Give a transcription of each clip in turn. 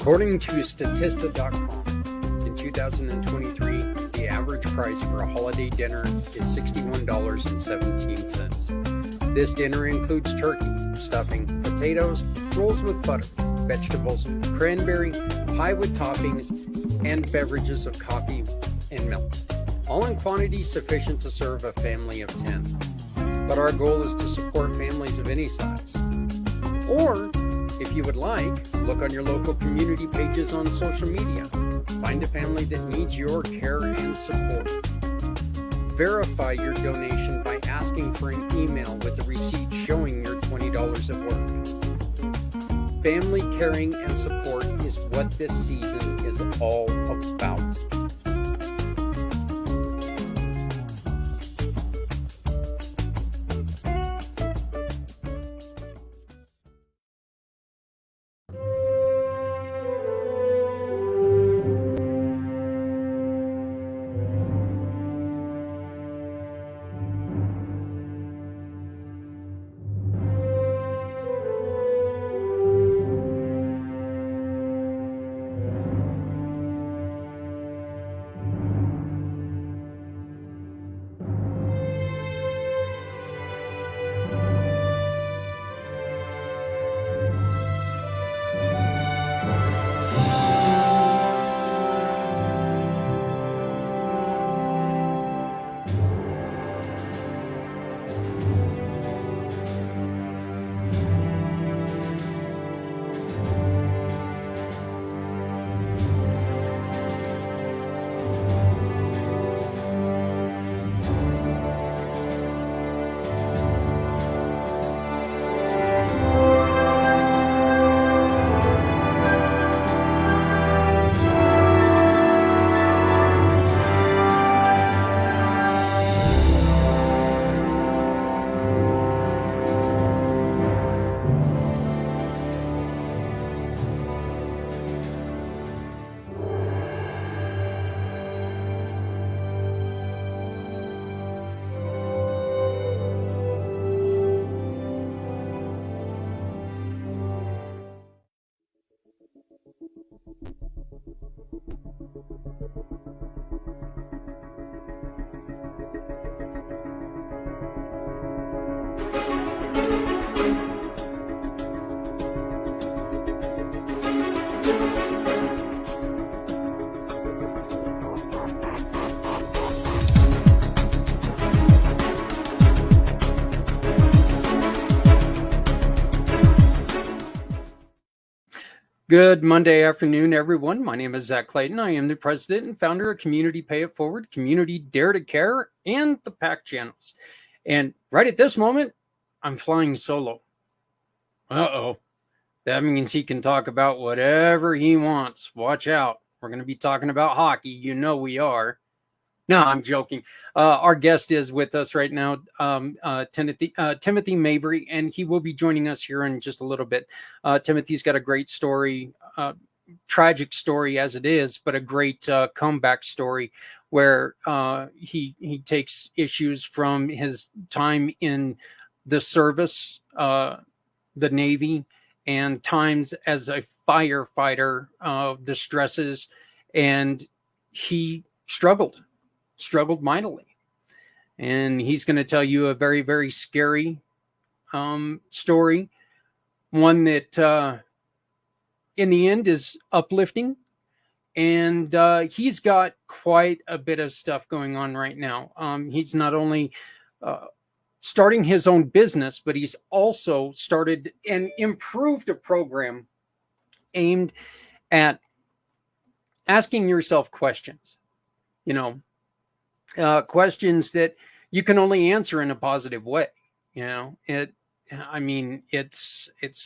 According to Statista.com, in 2023, the average price for a holiday dinner is $61.17. This dinner includes turkey, stuffing, potatoes, rolls with butter, vegetables, cranberry, pie with toppings, and beverages of coffee and milk, all in quantity sufficient to serve a family of 10. But our goal is to support families of any size. Or, if you would like, look on your local community pages on social media. Find a family that needs your care and support. Verify your donation by asking for an email with a receipt showing your $20 of work. Family caring and support is what this season is all about. Good Monday afternoon, everyone. My name is Zach Clayton. I am the president and founder of Community Pay It Forward, Community Dare to Care, and the PAC channels. And right at this moment, I'm flying solo. That means he can talk about whatever he wants. Watch out. We're going to be talking about hockey. You know we are. No, I'm joking. Our guest is with us right now, Timothy Mabry, and he will be joining us here in just a little bit. Timothy's got a great story, tragic story as it is, but a great comeback story where he takes issues from his time in the service, the Navy, and times as a firefighter, the stresses, and he struggled mightily. And he's going to tell you a very, very scary story, one that in the end is uplifting. And he's got quite a bit of stuff going on right now. He's not only starting his own business, but he's also started and improved a program aimed at asking yourself questions, questions that you can only answer in a positive way. It's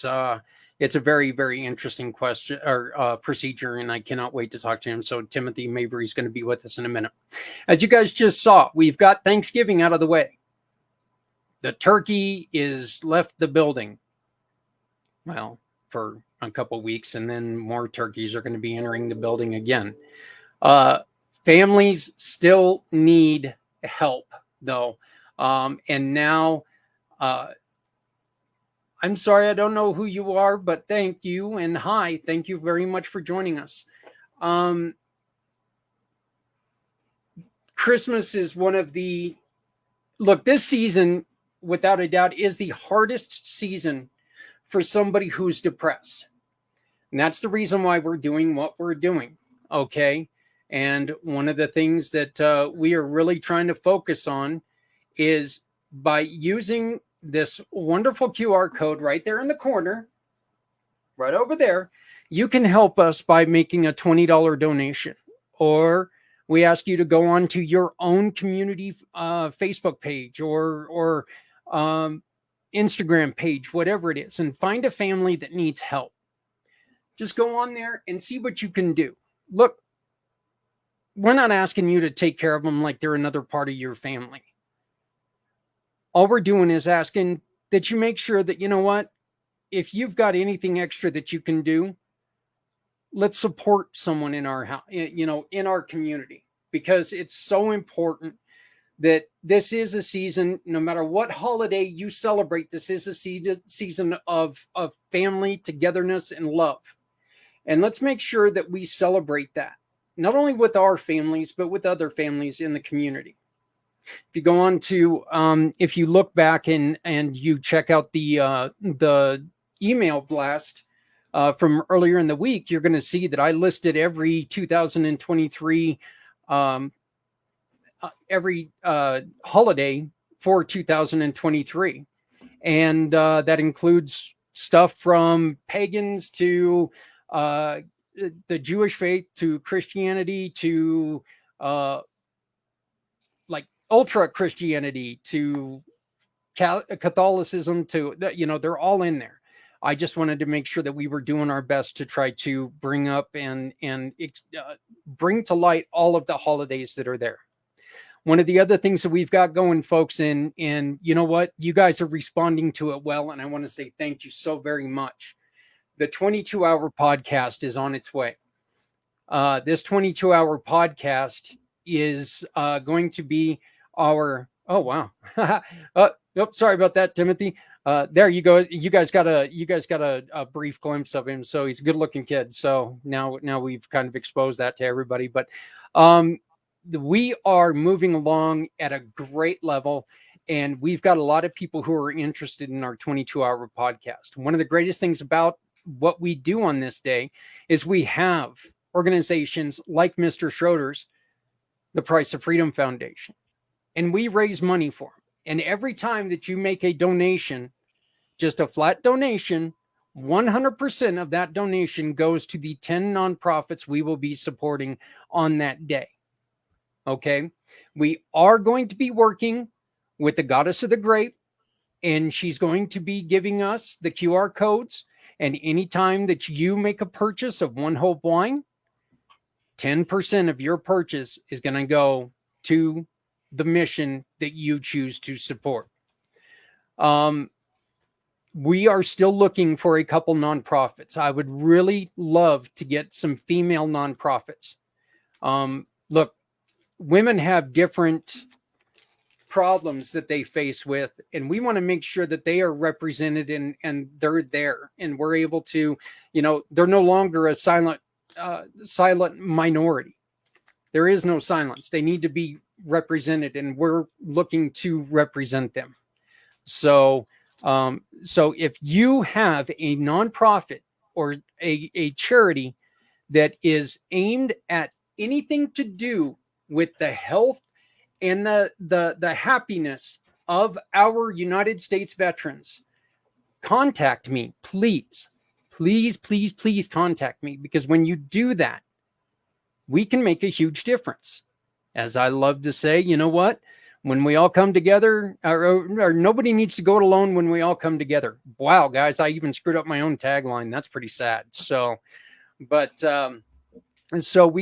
a very, very interesting question or procedure, and I cannot wait to talk to him. So Timothy Mabry is going to be with us in a minute. As you guys just saw, we've got Thanksgiving out of the way. The turkey is left the building, well, for a couple of weeks, and then more turkeys are going to be entering the building again. Families still need help, though. And now I'm sorry, I don't know who you are, but thank you. And hi, thank you very much for joining us. Christmas is one of the, look, this season, without a doubt, is the hardest season for somebody who's depressed. And that's the reason why we're doing what we're doing. Okay. And one of the things that we are really trying to focus on is by using this wonderful QR code right there in the corner, right over there, you can help us by making a $20 donation, or we ask you to go on to your own community Facebook page or Instagram page, whatever it is, and find a family that needs help. Just go on there and see what you can do. Look, we're not asking you to take care of them like they're another part of your family. All we're doing is asking that you make sure that, you know what, if you've got anything extra that you can do, let's support someone in our house, in our community, because it's so important that this is a season, no matter what holiday you celebrate, this is a season of family togetherness and love. And let's make sure that we celebrate that, not only with our families, but with other families in the community. If you go on to, if you look back and you check out the email blast from earlier in the week, you're going to see that I listed every 2023, every holiday for 2023. And that includes stuff from pagans to the Jewish faith, to Christianity, to like ultra Christianity, to Catholicism, to, they're all in there. I just wanted to make sure that we were doing our best to try to bring up and bring to light all of the holidays that are there. One of the other things that we've got going, folks, and you know what? You guys are responding to it well, and I want to say thank you so very much. The 22-hour podcast is on its way. This 22-hour podcast is going to be our, oh, wow. Sorry about that, Timothy. There you go. You guys got a brief glimpse of him. So he's a good looking kid. So now we've kind of exposed that to everybody, but we are moving along at a great level, and we've got a lot of people who are interested in our 22-hour podcast. One of the greatest things about what we do on this day is we have organizations like Mr. Schroeder's, the Price of Freedom Foundation, and we raise money for them. And every time that you make a donation, just a flat donation, 100% of that donation goes to the 10 nonprofits we will be supporting on that day. Okay. We are going to be working with the Goddess of the Grape, and she's going to be giving us the QR codes. And anytime that you make a purchase of One Hope Wine, 10% of your purchase is going to go to the mission that you choose to support. We are still looking for a couple nonprofits. I would really love to get some female nonprofits. Look, women have different problems that they face with, and we want to make sure that they are represented and they're there, and we're able to, they're no longer a silent minority. There is no silence. They need to be represented, and we're looking to represent them. So if you have a nonprofit or a charity that is aimed at anything to do with the health and the happiness of our United States veterans, contact me, please. Please, please, please contact me, because when you do that, we can make a huge difference. As I love to say, you know what? When we all come together, or nobody needs to go it alone when we all come together. Wow, guys, I even screwed up my own tagline. That's pretty sad. So we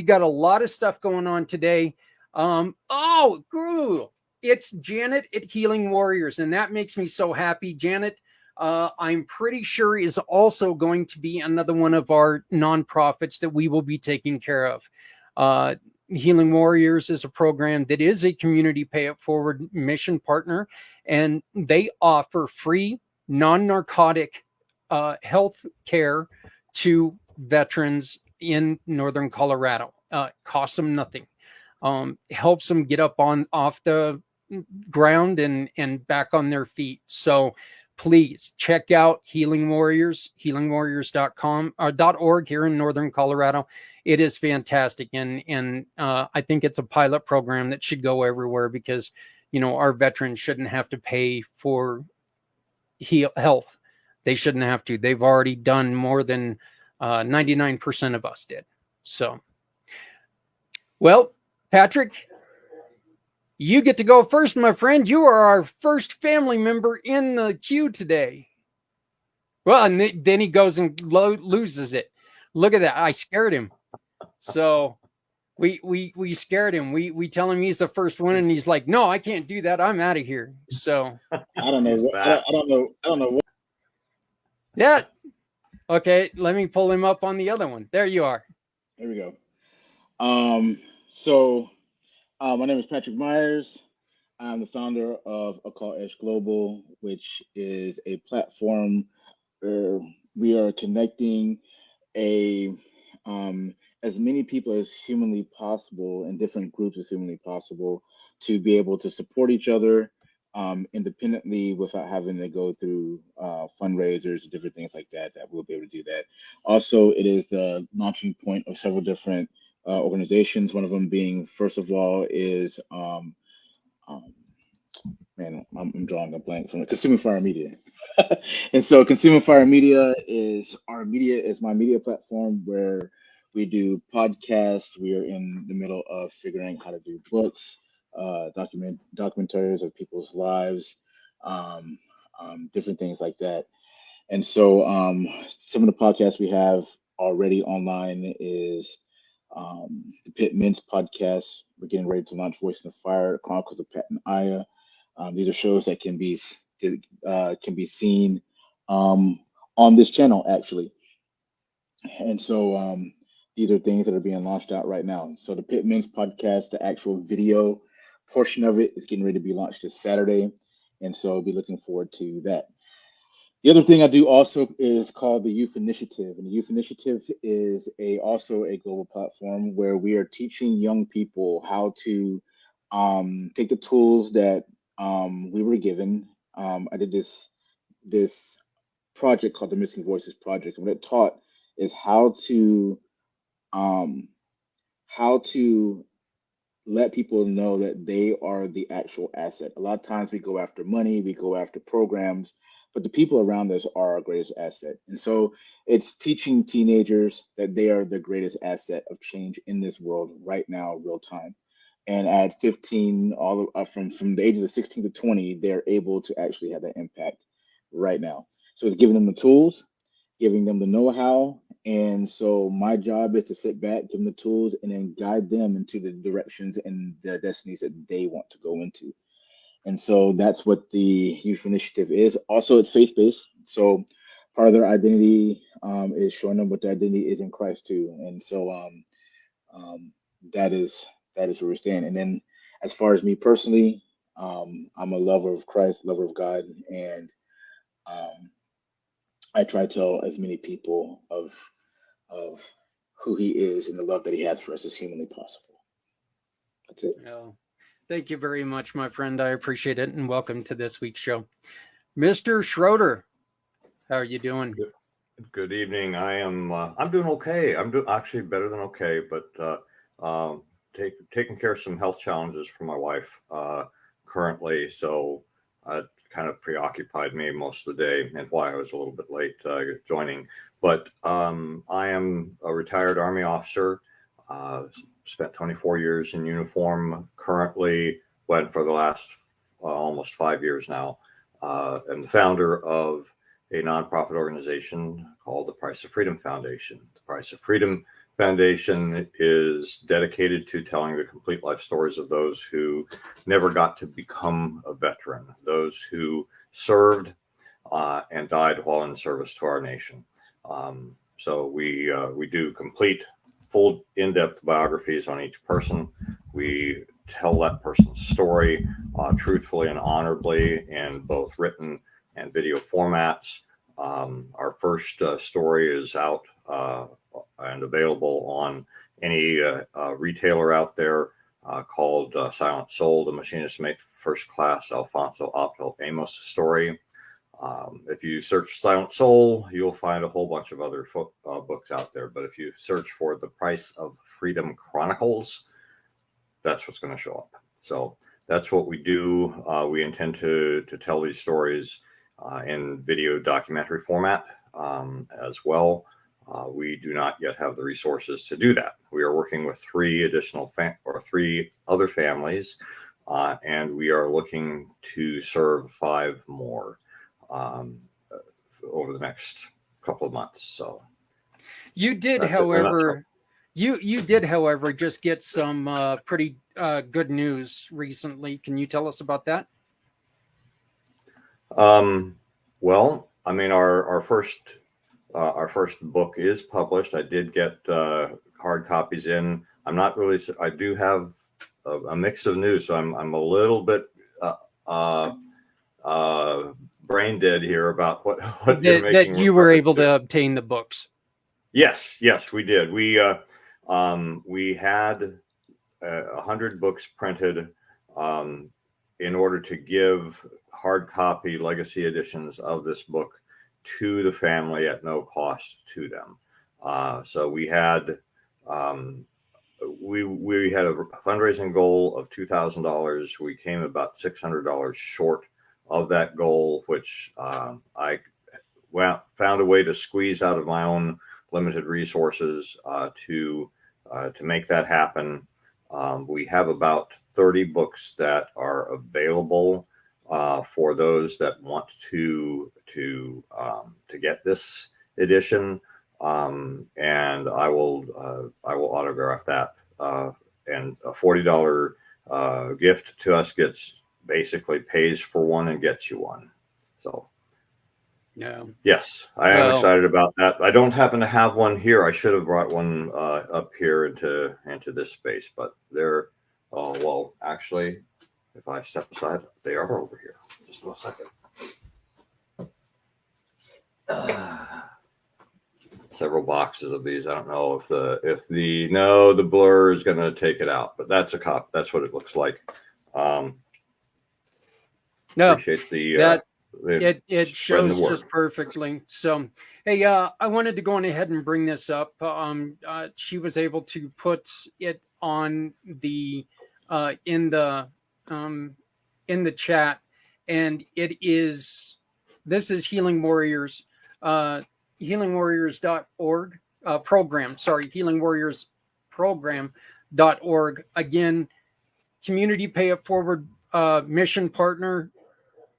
got a lot of stuff going on today. It's Janet at Healing Warriors, and that makes me so happy. Janet, I'm pretty sure is also going to be another one of our nonprofits that we will be taking care of. Healing Warriors is a program that is a community pay it forward mission partner, and they offer free non-narcotic health care to veterans in Northern Colorado. Costs them nothing. Helps them get up off the ground and back on their feet. So please check out Healing Warriors, healingwarriors.com .org here in Northern Colorado. It is fantastic. And I think it's a pilot program that should go everywhere because, our veterans shouldn't have to pay for health. They shouldn't have to. They've already done more than 99% of us did. So, well, Patrick, you get to go first, my friend. You are our first family member in the queue today. Well, and then he goes and loses it. Look at that. I scared him. So we scared him. We tell him he's the first one, and he's like, "No, I can't do that. I'm out of here." So I don't know. I don't know what. Yeah. Okay, let me pull him up on the other one. There you are. There we go. So my name is Patrick Myers. I'm the founder of Occult Edge Global, which is a platform where we are connecting as many people as humanly possible in different groups as humanly possible to be able to support each other independently without having to go through fundraisers and different things like that we'll be able to do that. Also, it is the launching point of several different organizations. One of them being, first of all, is I'm drawing a blank from it. Consuming Fire Media. And so Consuming Fire Media is my media platform where we do podcasts. We are in the middle of figuring how to do books, documentaries of people's lives, different things like that. And so some of the podcasts we have already online is the Pit Mints podcast. We're getting ready to launch Voice in the Fire, Chronicles of Pat and Aya. These are shows that can be seen on this channel, actually. And so these are things that are being launched out right now. So the Pit Mints podcast, the actual video portion of it, is getting ready to be launched this Saturday. And so I'll be looking forward to that. The other thing I do also is called the Youth Initiative. And the Youth Initiative is also a global platform where we are teaching young people how to take the tools that we were given. I did this project called the Missing Voices Project. And what it taught is how to let people know that they are the actual asset. A lot of times we go after money, we go after programs, but the people around us are our greatest asset. And so it's teaching teenagers that they are the greatest asset of change in this world right now, real time. And at 15, from the ages of 16 to 20, they're able to actually have that impact right now. So it's giving them the tools, giving them the know-how. And so my job is to sit back, give them the tools, and then guide them into the directions and the destinies that they want to go into. And so that's what the Youth Initiative is. Also, it's faith-based. So part of their identity is showing them what their identity is in Christ too. And so that is where we stand. And then as far as me personally, I'm a lover of Christ, lover of God, and I try to tell as many people of who he is and the love that he has for us as humanly possible. That's it. Oh, thank you very much, my friend. I appreciate it, and welcome to this week's show. Mr. Schroeder, how are you doing? Good evening. I'm doing okay. I'm doing actually better than okay, but taking care of some health challenges for my wife currently. So it kind of preoccupied me most of the day, and why I was a little bit late joining. But I am a retired Army officer. Spent 24 years in uniform. Currently, went for the last almost 5 years now. I'm the founder of a nonprofit organization called the Price of Freedom Foundation. The Price of Freedom Foundation is dedicated to telling the complete life stories of those who never got to become a veteran, those who served and died while in service to our nation. So we do complete, full, in-depth biographies on each person. We tell that person's story truthfully and honorably in both written and video formats. Our first story is out and available on any retailer out there called Silent Soul, The Machinist Mate First Class Alfonso Opel Amos story. If you search Silent Soul, you'll find a whole bunch of other books out there. But if you search for The Price of Freedom Chronicles, that's what's going to show up. So that's what we do. We intend to tell these stories in video documentary format as well. We do not yet have the resources to do that. We are working with three other families, and we are looking to serve 5 more over the next couple of months. So you did, however, you did, however, just get some pretty good news recently. Can you tell us about that? Well, I mean, our first book is published. I did get hard copies in. I'm not really. I do have a mix of news, so I'm a little bit brain dead here about what you're making. That you were able to obtain the books. Yes, we did. We had 100 books printed in order to give hard copy legacy editions of this book to the family at no cost to them. So we had we had a fundraising goal of $2,000. We came about $600 short of that goal, which I found a way to squeeze out of my own limited resources to make that happen. We have about 30 books that are available for those that want to get this edition, and I will autograph that. And a $40 gift to us basically pays for one and gets you one. So. Yeah. Yes, I am excited about that. I don't happen to have one here. I should have brought one up here into this space, but they're well, actually, if I step aside, they are over here. Just a second. Several boxes of these. I don't know if the blur is going to take it out, but that's a cop. That's what it looks like. No, appreciate the. It shows just perfectly. So, hey, I wanted to go on ahead and bring this up. She was able to put it on the in the chat, and this is Healing Warriors, healingwarriors.org program. Sorry, healingwarriorsprogram.org. Again, community pay it forward mission partner.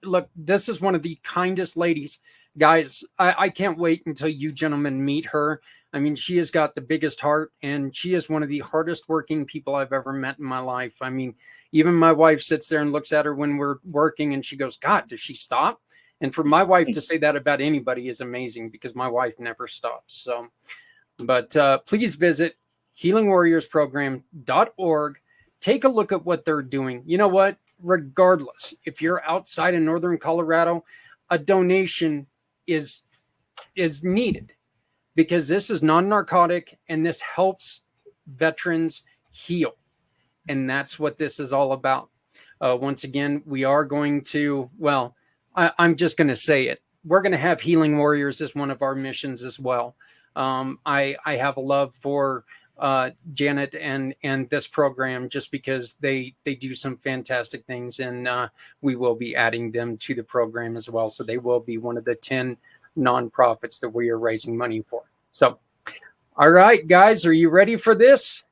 Look, this is one of the kindest ladies. Guys, I can't wait until you gentlemen meet her. I mean, she has got the biggest heart, and she is one of the hardest working people I've ever met in my life. I mean, even my wife sits there and looks at her when we're working, and she goes, God, does she stop? And for my wife to say that about anybody is amazing, because my wife never stops. So, but please visit healingwarriorsprogram.org. Take a look at what they're doing. You know what? Regardless, if you're outside of Northern Colorado, a donation is needed, because this is non-narcotic and this helps veterans heal. And that's what this is all about. Once again, we are going to, well, I'm just going to say it. We're going to have Healing Warriors as one of our missions as well. I have a love for Janet and this program, just because they do some fantastic things, and we will be adding them to the program as well. So they will be one of the 10 nonprofits that we are raising money for. So, all right, guys, are you ready for this?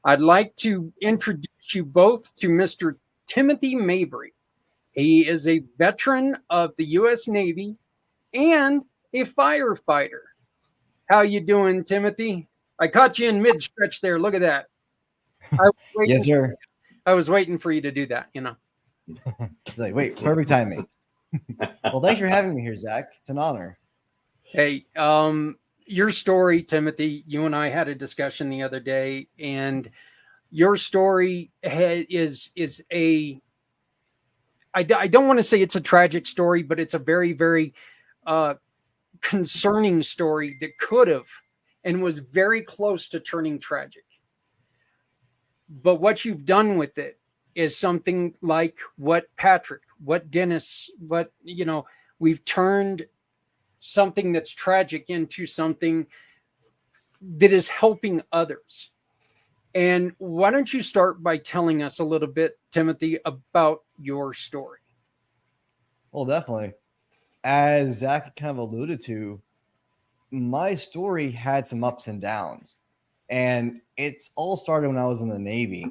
I'd like to introduce you both to Mr. Timothy Mabry. He is a veteran of the U.S. Navy and a firefighter. How you doing, Timothy? I caught you in mid-stretch there. Look at that. Yes, sir. I was waiting for you to do that, you know. Like, wait, perfect timing. Well, thanks for having me here, Zach. It's an honor. Hey, your story, Timothy, you and I had a discussion the other day, and your story is I don't want to say it's a tragic story, but it's a very, very concerning story that could have and was very close to turning tragic. But what you've done with it is something like what Patrick, what Dennis, what, we've turned something that's tragic into something that is helping others. And why don't you start by telling us a little bit, Timothy, about your story? Well, definitely. As Zach kind of alluded to, my story had some ups and downs. And it's all started when I was in the Navy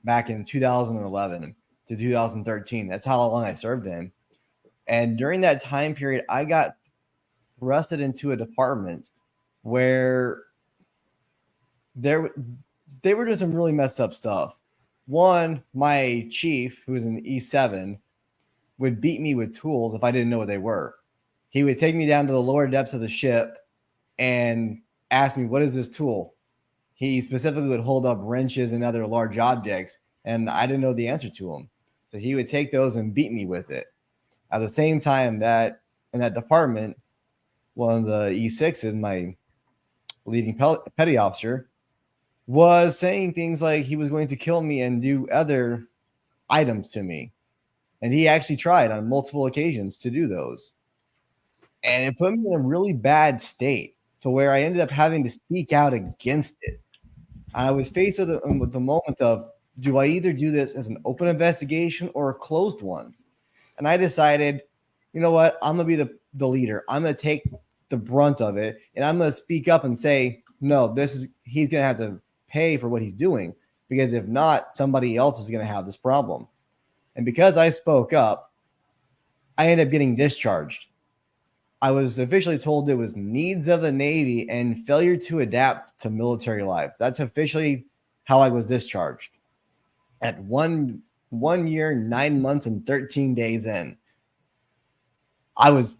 back in 2011 to 2013. That's how long I served in. And during that time period, I got thrusted into a department where they were doing some really messed up stuff. One, my chief, who was in E7, would beat me with tools if I didn't know what they were. He would take me down to the lower depths of the ship and ask me, what is this tool? He specifically would hold up wrenches and other large objects, and I didn't know the answer to them. So he would take those and beat me with it. At the same time, that in that department, one of the E6s, my leading petty officer, was saying things like he was going to kill me and do other items to me. And he actually tried on multiple occasions to do those. And it put me in a really bad state to where I ended up having to speak out against it. I was faced with the moment of, do I either do this as an open investigation or a closed one? And I decided, you know what? I'm going to be the leader. I'm going to take the brunt of it, and I'm going to speak up and say, no, he's going to have to pay for what he's doing, because if not, somebody else is going to have this problem. And because I spoke up, I ended up getting discharged. I was officially told it was needs of the Navy and failure to adapt to military life. That's officially how I was discharged. At 1 year, 9 months, and 13 days in, I was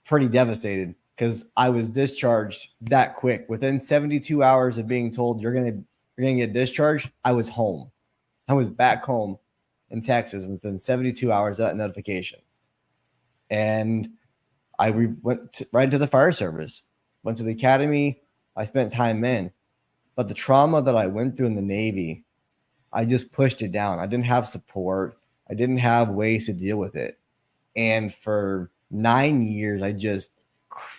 pretty devastated because I was discharged that quick. Within 72 hours of being told you're gonna get discharged, I was home. I was back home in Texas within 72 hours of that notification. And I went right to the fire service, went to the academy. I spent time in, but the trauma that I went through in the Navy, I just pushed it down. I didn't have support. I didn't have ways to deal with it. And for 9 years, I just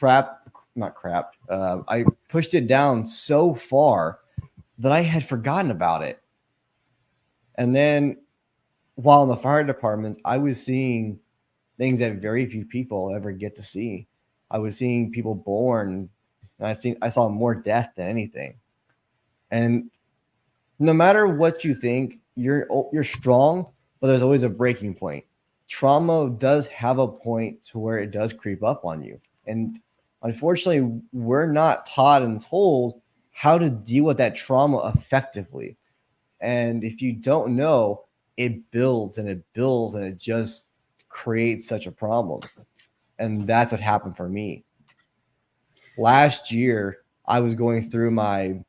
I pushed it down so far that I had forgotten about it. And then while in the fire department, I was seeing things that very few people ever get to see. I was seeing people born, and I saw more death than anything. And no matter what you think, you're strong, but there's always a breaking point. Trauma does have a point to where it does creep up on you. And unfortunately, we're not taught and told how to deal with that trauma effectively. And if you don't know, it builds and it builds and it just creates such a problem. And that's what happened for me. Last year, I was going through my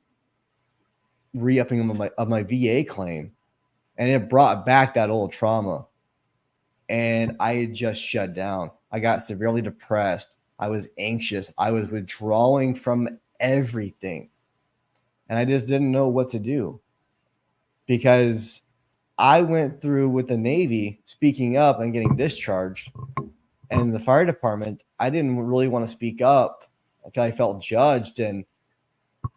re-upping of my VA claim, and it brought back that old trauma. And I had just shut down. I got severely depressed. I was anxious. I was withdrawing from everything. And I just didn't know what to do, because I went through with the Navy speaking up and getting discharged. And in the fire department, I didn't really want to speak up because I felt judged, and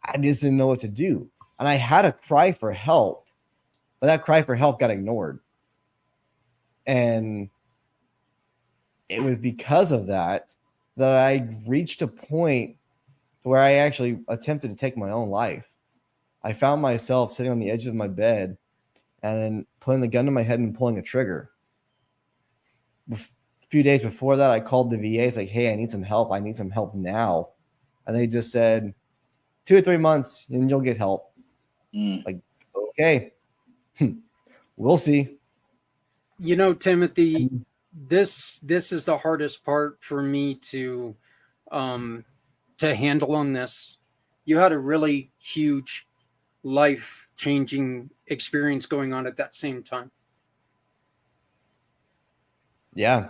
I just didn't know what to do. And I had a cry for help, but that cry for help got ignored. And it was because of that I reached a point where I actually attempted to take my own life. I found myself sitting on the edge of my bed and then putting the gun to my head and pulling a trigger. A few days before that, I called the VA. It's like, hey, I need some help. I need some help now. And they just said, 2 or 3 months and you'll get help. Like, okay, we'll see. Timothy, this is the hardest part for me to handle on this. You had a really huge life-changing experience going on at that same time. Yeah.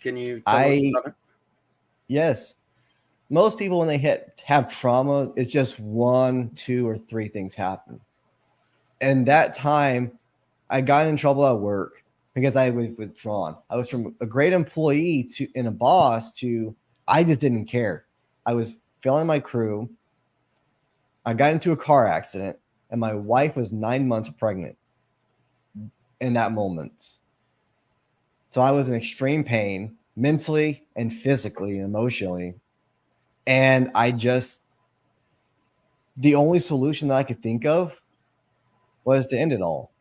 Can you tell us about it? Yes. Most people, when they have trauma, it's just 1, 2, or 3 things happen. And that time, I got in trouble at work because I was withdrawn. I was from a great employee and a boss to I just didn't care. I was failing my crew. I got into a car accident, and my wife was 9 months pregnant in that moment. So I was in extreme pain, mentally and physically and emotionally. And the only solution that I could think of was to end it all.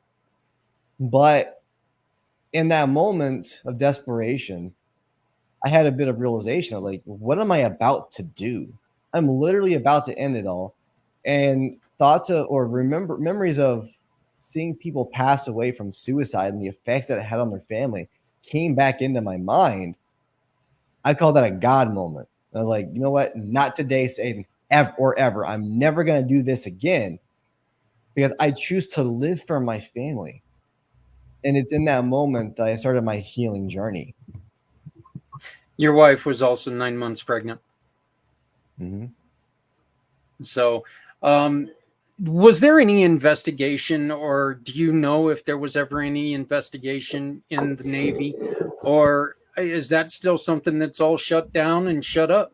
But in that moment of desperation, I had a bit of realization of like, what am I about to do? I'm literally about to end it all. And memories of seeing people pass away from suicide and the effects that it had on their family came back into my mind. I call that a God moment. I was like, you know what? Not today, Satan, ever. I'm never going to do this again because I choose to live for my family. And it's in that moment that I started my healing journey. Your wife was also 9 months pregnant. Mm-hmm. So, was there any investigation, or do you know if there was ever any investigation in the Navy, or is that still something that's all shut down and shut up?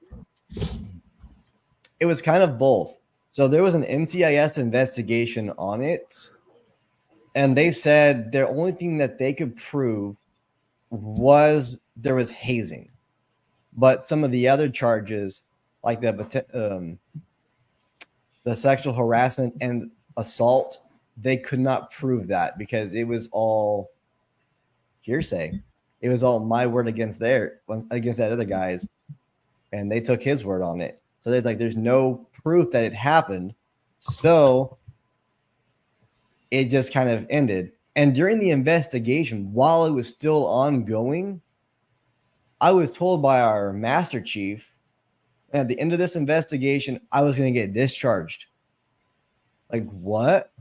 It was kind of both. So there was an NCIS investigation on it, and they said the only thing that they could prove was there was hazing, but some of the other charges, like the sexual harassment and assault, they could not prove that because it was all hearsay. It was all my word against that other guy's, and they took his word on it. So there's no proof that it happened. So it just kind of ended. And during the investigation, while it was still ongoing, I was told by our master chief at the end of this investigation, I was going to get discharged. Like, what?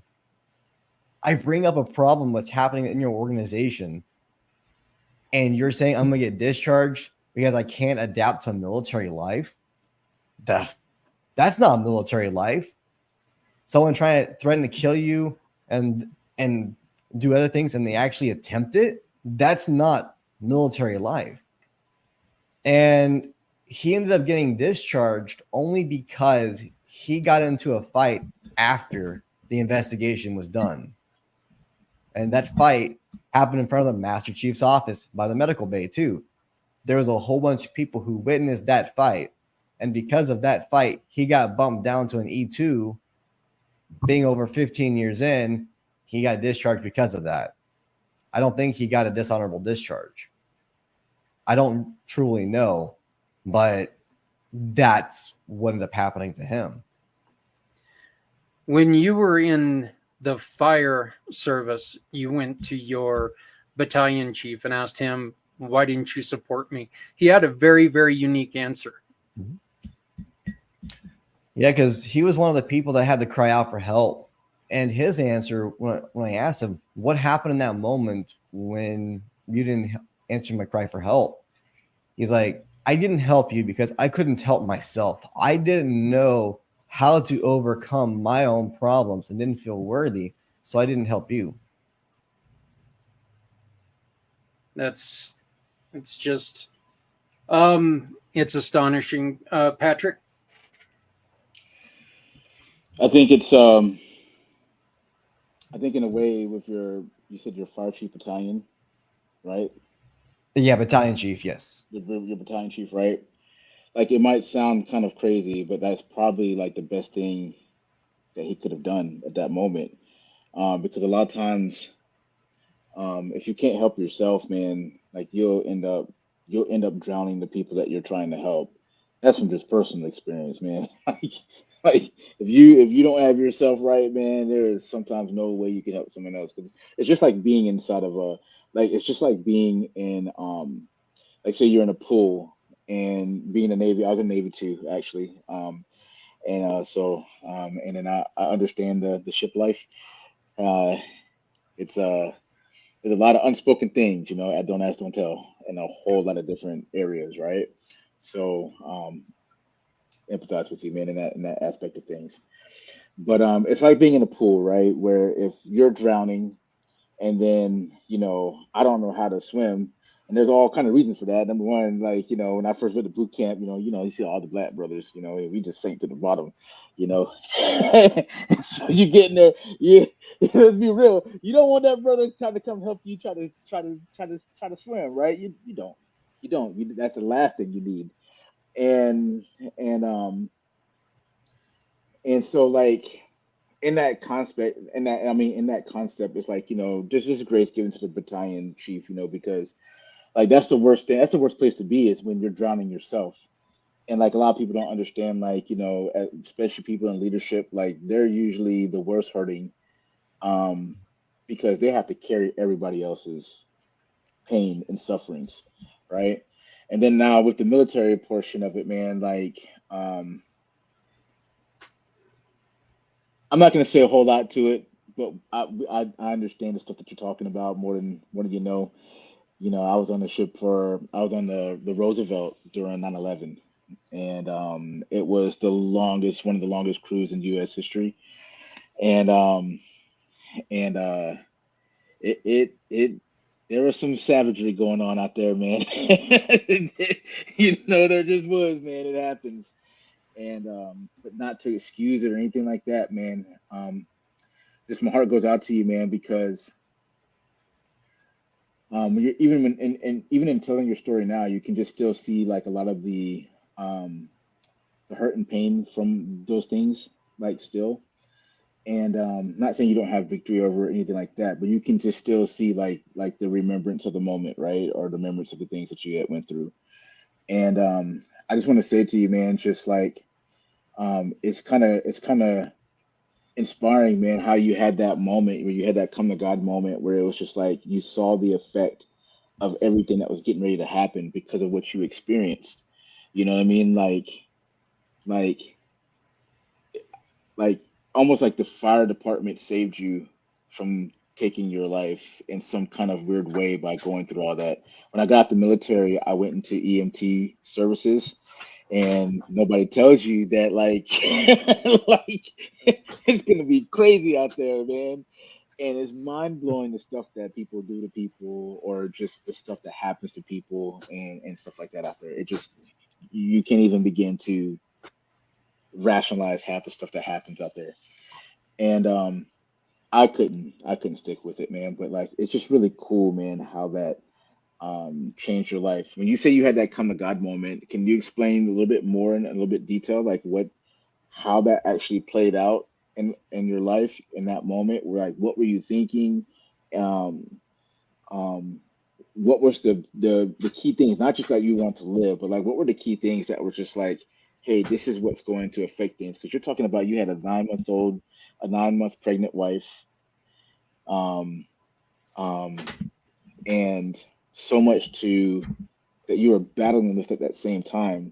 I bring up a problem what's happening in your organization, and you're saying I'm going to get discharged because I can't adapt to military life? That's not military life. Someone trying to threaten to kill you and do other things, and they actually attempt it. That's not military life. And he ended up getting discharged only because he got into a fight after the investigation was done. And that fight happened in front of the Master Chief's office by the medical bay, too. There was a whole bunch of people who witnessed that fight. And because of that fight, he got bumped down to an E2. Being over 15 years in, he got discharged because of that. I don't think he got a dishonorable discharge. I don't truly know, but that's what ended up happening to him. When you were in the fire service, you went to your battalion chief and asked him, why didn't you support me? He had a very, very unique answer. Yeah, because he was one of the people that had to cry out for help. And his answer, when I asked him, what happened in that moment when you didn't answer my cry for help? He's like, I didn't help you because I couldn't help myself. I didn't know how to overcome my own problems and didn't feel worthy, so I didn't help you. It's just, it's astonishing. Patrick? I think it's I think in a way with you said your fire chief battalion, right? Yeah, battalion chief, yes. Your battalion chief, right? Like it might sound kind of crazy, but that's probably like the best thing that he could have done at that moment. Because a lot of times, if you can't help yourself, man, like you'll end up drowning the people that you're trying to help. That's from just personal experience, man. Like if you don't have yourself right, man, there is sometimes no way you can help someone else because it's just like being inside of a like it's just like being in like say you're in a pool and being a Navy. I was in Navy too, actually. And then I understand the ship life. Uh, it's there's a lot of unspoken things, I don't ask, don't tell. in a whole lot of different areas, right? So empathize with you, man, in that aspect of things. But it's like being in a pool, right? Where if you're drowning and then I don't know how to swim, and there's all kind of reasons for that. Number one, like when I first went to boot camp, you see all the black brothers, we just sank to the bottom, you know. So you get in there, let's be real, you don't want that brother trying to come help you try to swim, right? You don't, that's the last thing you need. And and um and so, like, in that concept, in that concept, it's like, there's just grace given to the battalion chief, because like that's the worst thing. That's the worst place to be, is when you're drowning yourself. And like a lot of people don't understand, like, especially people in leadership, like they're usually the worst hurting, um, because they have to carry everybody else's pain and sufferings, right? And then now with the military portion of it, man, like, I'm not going to say a whole lot to it, but I understand the stuff that you're talking about more than you know. I was on the Roosevelt during 9/11, and it was one of the longest cruises in U.S. history, and and it there was some savagery going on out there, man. There just was, man. It happens, and but not to excuse it or anything like that, man. Just my heart goes out to you, man, because even in telling your story now, you can just still see like a lot of the hurt and pain from those things, like, still. And not saying you don't have victory over it, anything like that, but you can just still see like the remembrance of the moment, right, or the remembrance of the things that you had went through. And I just want to say to you, man, just like, it's kind of inspiring, man, how you had that moment where you had that come to God moment where it was just like you saw the effect of everything that was getting ready to happen because of what you experienced. You know what I mean? Like, like almost like the fire department saved you from taking your life in some kind of weird way by going through all that. When I got out the military, I went into EMT services, and nobody tells you that, like, like it's gonna be crazy out there, man. And it's mind blowing, the stuff that people do to people, or just the stuff that happens to people, and stuff like that out there. It just, you can't even begin to rationalize half the stuff that happens out there. And I couldn't stick with it, man. But like, it's just really cool, man, how that changed your life. When you say you had that come to God moment, can you explain a little bit more in a little bit detail, like how that actually played out in your life in that moment? Where, like, what were you thinking? Um, um, what was the key things? Not just that you want to live, but like, what were the key things that were just like, hey, this is what's going to affect things? Because you're talking about you had a 9-month pregnant wife, um, um, and so much to that you were battling with at that same time.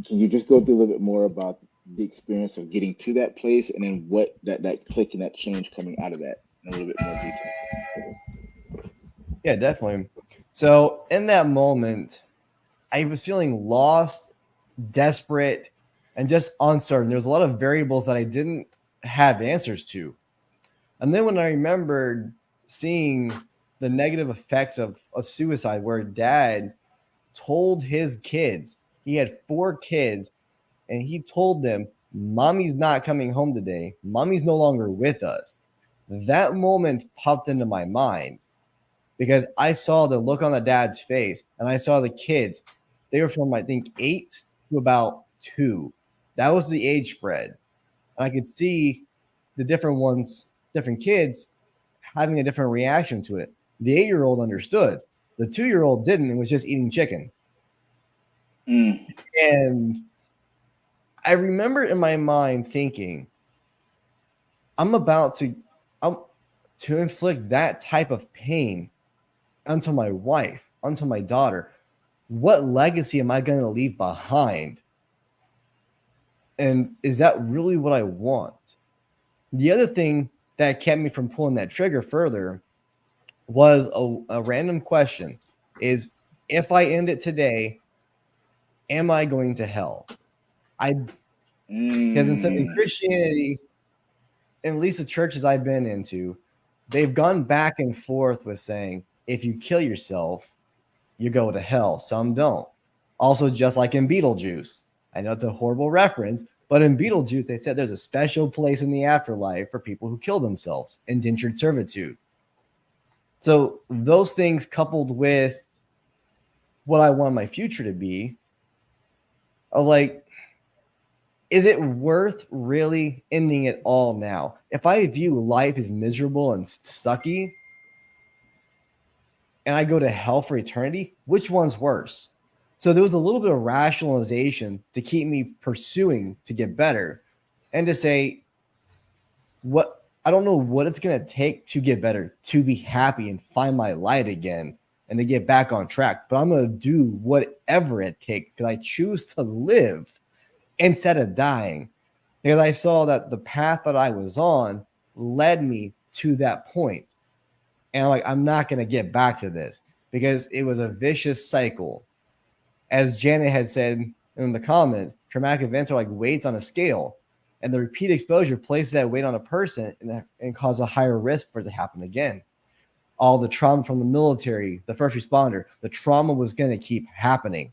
Can you just go through a little bit more about the experience of getting to that place, and then what that click and that change coming out of that in a little bit more detail? Yeah, definitely. So in that moment, I was feeling lost, desperate, and just uncertain. There was a lot of variables that I didn't have answers to. And then when I remembered seeing the negative effects of a suicide, where dad told his kids, he had 4 kids, and he told them, Mommy's not coming home today. Mommy's no longer with us. That moment popped into my mind because I saw the look on the dad's face, and I saw the kids. They were from, I think, 8 to about 2. That was the age spread. And I could see the different kids having a different reaction to it. The 8-year-old understood. The 2-year-old didn't and was just eating chicken. Mm, And I remember in my mind thinking, I'm about to inflict that type of pain onto my wife, onto my daughter. What legacy am I going to leave behind? And is that really what I want? The other thing that kept me from pulling that trigger further was a random question: is if I end it today, am I going to hell? Because in Christianity, at least the churches I've been into, they've gone back and forth with saying, if you kill yourself, you go to hell. Some don't. Also, just like in Beetlejuice, I know it's a horrible reference, but in Beetlejuice, they said there's a special place in the afterlife for people who kill themselves, indentured servitude. So those things coupled with what I want my future to be, I was like, is it worth really ending it all now? If I view life as miserable and sucky, and I go to hell for eternity, which one's worse? So there was a little bit of rationalization to keep me pursuing to get better and to say, what I don't know what it's going to take to get better, to be happy and find my light again and to get back on track. But I'm going to do whatever it takes because I choose to live instead of dying. Because I saw that the path that I was on led me to that point. And I'm like, I'm not going to get back to this because it was a vicious cycle. As Janet had said in the comments, traumatic events are like weights on a scale. And the repeat exposure places that weight on a person and cause a higher risk for it to happen again. All the trauma from the military, the first responder, the trauma was going to keep happening.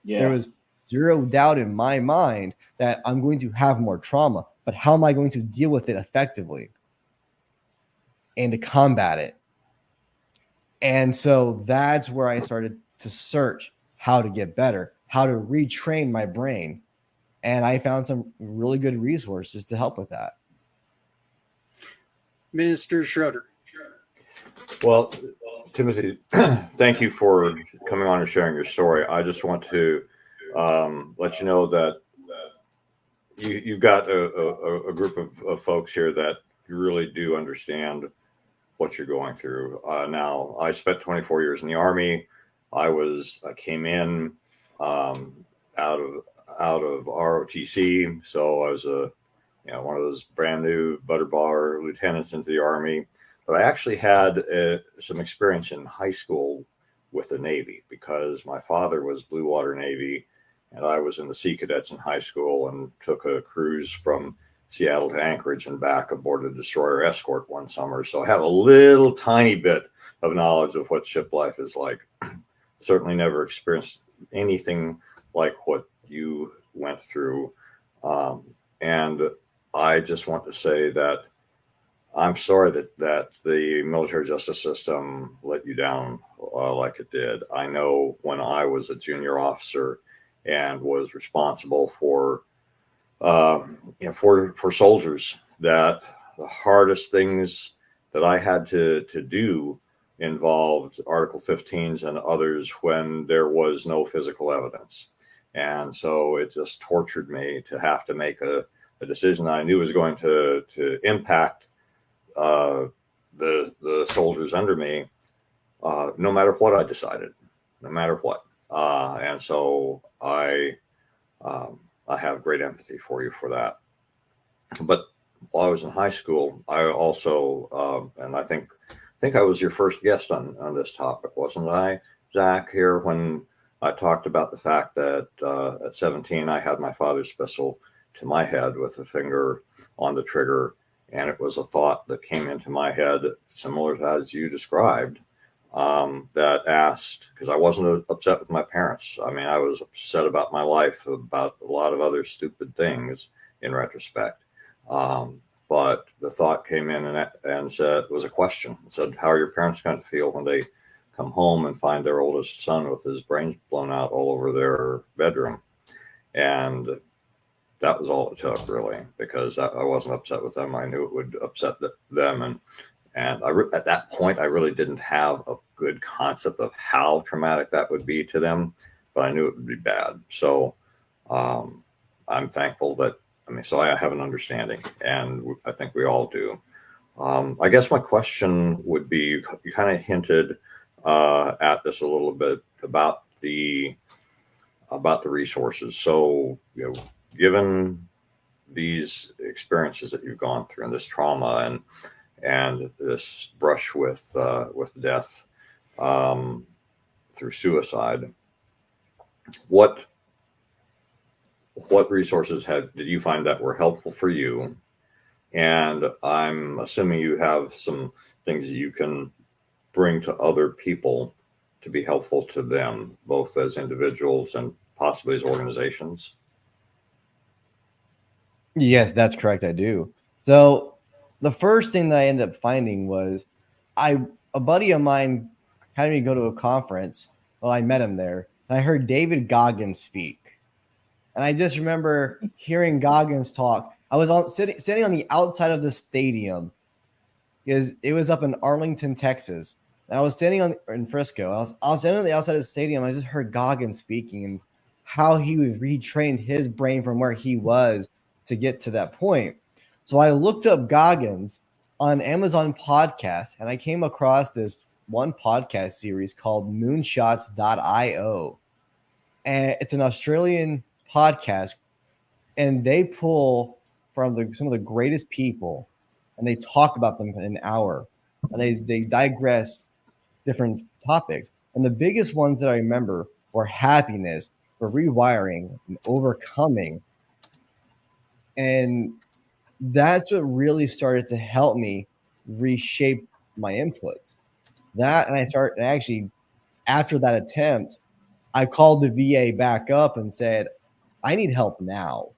Yeah. There was zero doubt in my mind that I'm going to have more trauma, but how am I going to deal with it effectively and to combat it? And so that's where I started to search how to get better, how to retrain my brain. And I found some really good resources to help with that. Minister Schroeder. Well, Timothy, thank you for coming on and sharing your story. I just want to let you know that you've got a group of folks here that really do understand what you're going through. Now, I spent 24 years in the Army. I came in out of ROTC, so I was one of those brand new butterbar lieutenants into the Army. But I actually had some experience in high school with the Navy because my father was Blue Water Navy, and I was in the Sea Cadets in high school and took a cruise from Seattle to Anchorage and back aboard a destroyer escort one summer. So I have a little tiny bit of knowledge of what ship life is like. Certainly never experienced anything like what you went through. And I just want to say that I'm sorry that the military justice system let you down like it did. I know when I was a junior officer and was responsible for soldiers, that the hardest things that I had to do involved Article 15s and others when there was no physical evidence. And so it just tortured me to have to make a decision I knew was going to impact the soldiers under me, no matter what I decided, no matter what. And so I have great empathy for you for that. But while I was in high school, I also, and I think I was your first guest on this topic, wasn't I, Zach, here when I talked about the fact that at 17, I had my father's pistol to my head with a finger on the trigger. And it was a thought that came into my head, similar to as you described, that asked, because I wasn't upset with my parents. I mean, I was upset about my life, about a lot of other stupid things in retrospect. But the thought came in and said, it was a question. It said, how are your parents going to feel when they come home and find their oldest son with his brains blown out all over their bedroom? And that was all it took, really, because I wasn't upset with them. I knew it would upset them. And at that point, I really didn't have a good concept of how traumatic that would be to them, but I knew it would be bad. So I'm thankful so I have an understanding, and I think we all do. I guess my question would be, you kind of hinted at this a little bit about the resources. So, given these experiences that you've gone through and this trauma and this brush with death, through suicide. What resources did you find that were helpful for you? And I'm assuming you have some things that you can bring to other people to be helpful to them, both as individuals and possibly as organizations. Yes, that's correct. I do. So the first thing that I ended up finding was a buddy of mine had me go to a conference. Well, I met him there, and I heard David Goggins speak. And I just remember hearing Goggins talk. I was sitting on the outside of the stadium because it was up in Arlington, Texas. And I was standing in Frisco. I was standing on the outside of the stadium. I just heard Goggins speaking and how he was retrained his brain from where he was to get to that point. So I looked up Goggins on Amazon Podcast, and I came across this one podcast series called Moonshots.io. And it's an Australian podcast, and they pull from some of the greatest people, and they talk about them in an hour, and they digress different topics. And the biggest ones that I remember were happiness, for rewiring, and overcoming. And that's what really started to help me reshape my inputs. That, and actually, after that attempt, I called the VA back up and said, I need help now.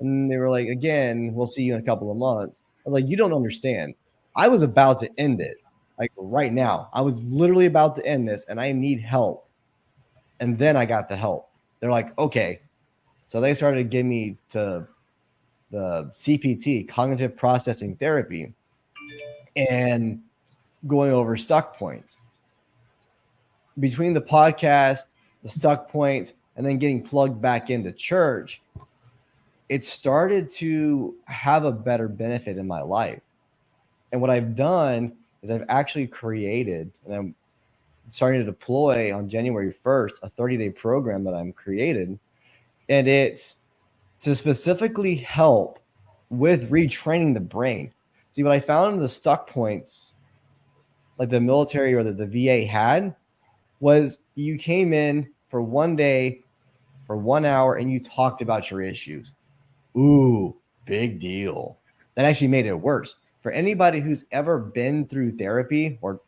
And they were like, again, we'll see you in a couple of months. I was like, you don't understand. I was about to end it, like right now. I was literally about to end this, and I need help. And then I got the help. They're like, okay. So they started to give me to the CPT, cognitive processing therapy, and going over stuck points. Between the podcast, the stuck points, and then getting plugged back into church, it started to have a better benefit in my life. And what I've done is I've actually created, and I'm starting to deploy on January 1st, a 30-day program that I'm created. And it's to specifically help with retraining the brain. See, what I found in the stuck points, like the military or the VA had, was you came in for one day, for 1 hour, and you talked about your issues. Ooh, big deal. That actually made it worse. For anybody who's ever been through therapy, or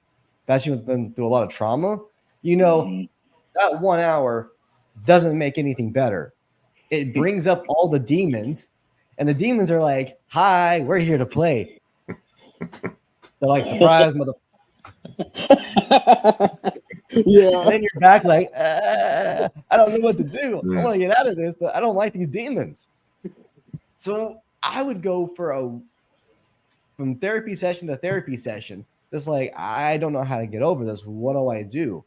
especially been through a lot of trauma, you know, that 1 hour doesn't make anything better. It brings up all the demons, and the demons are like, hi, we're here to play. They're like, surprise, mother. Yeah. And then you're back like, I don't know what to do. I want to get out of this, but I don't like these demons. So I would go from therapy session to therapy session. Just like, I don't know how to get over this. What do I do?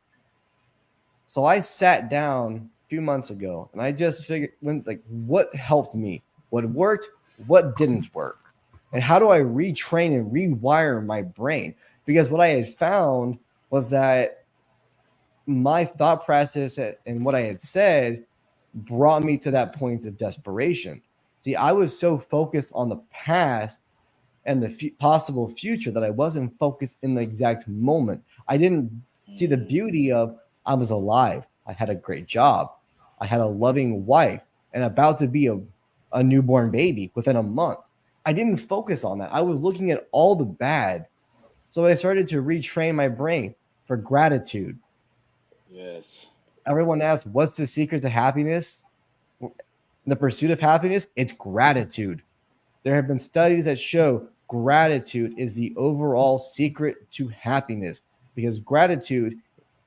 So I sat down a few months ago, and I just figured, what helped me? What worked? What didn't work? And how do I retrain and rewire my brain? Because what I had found was that my thought process and what I had said brought me to that point of desperation. See, I was so focused on the past and the possible future that I wasn't focused in the exact moment. I didn't see the beauty of I was alive. I had a great job. I had a loving wife and about to be a newborn baby within a month. I didn't focus on that. I was looking at all the bad. So I started to retrain my brain for gratitude. Yes. Everyone asks, what's the secret to happiness? The pursuit of happiness, it's gratitude. There have been studies that show gratitude is the overall secret to happiness, because gratitude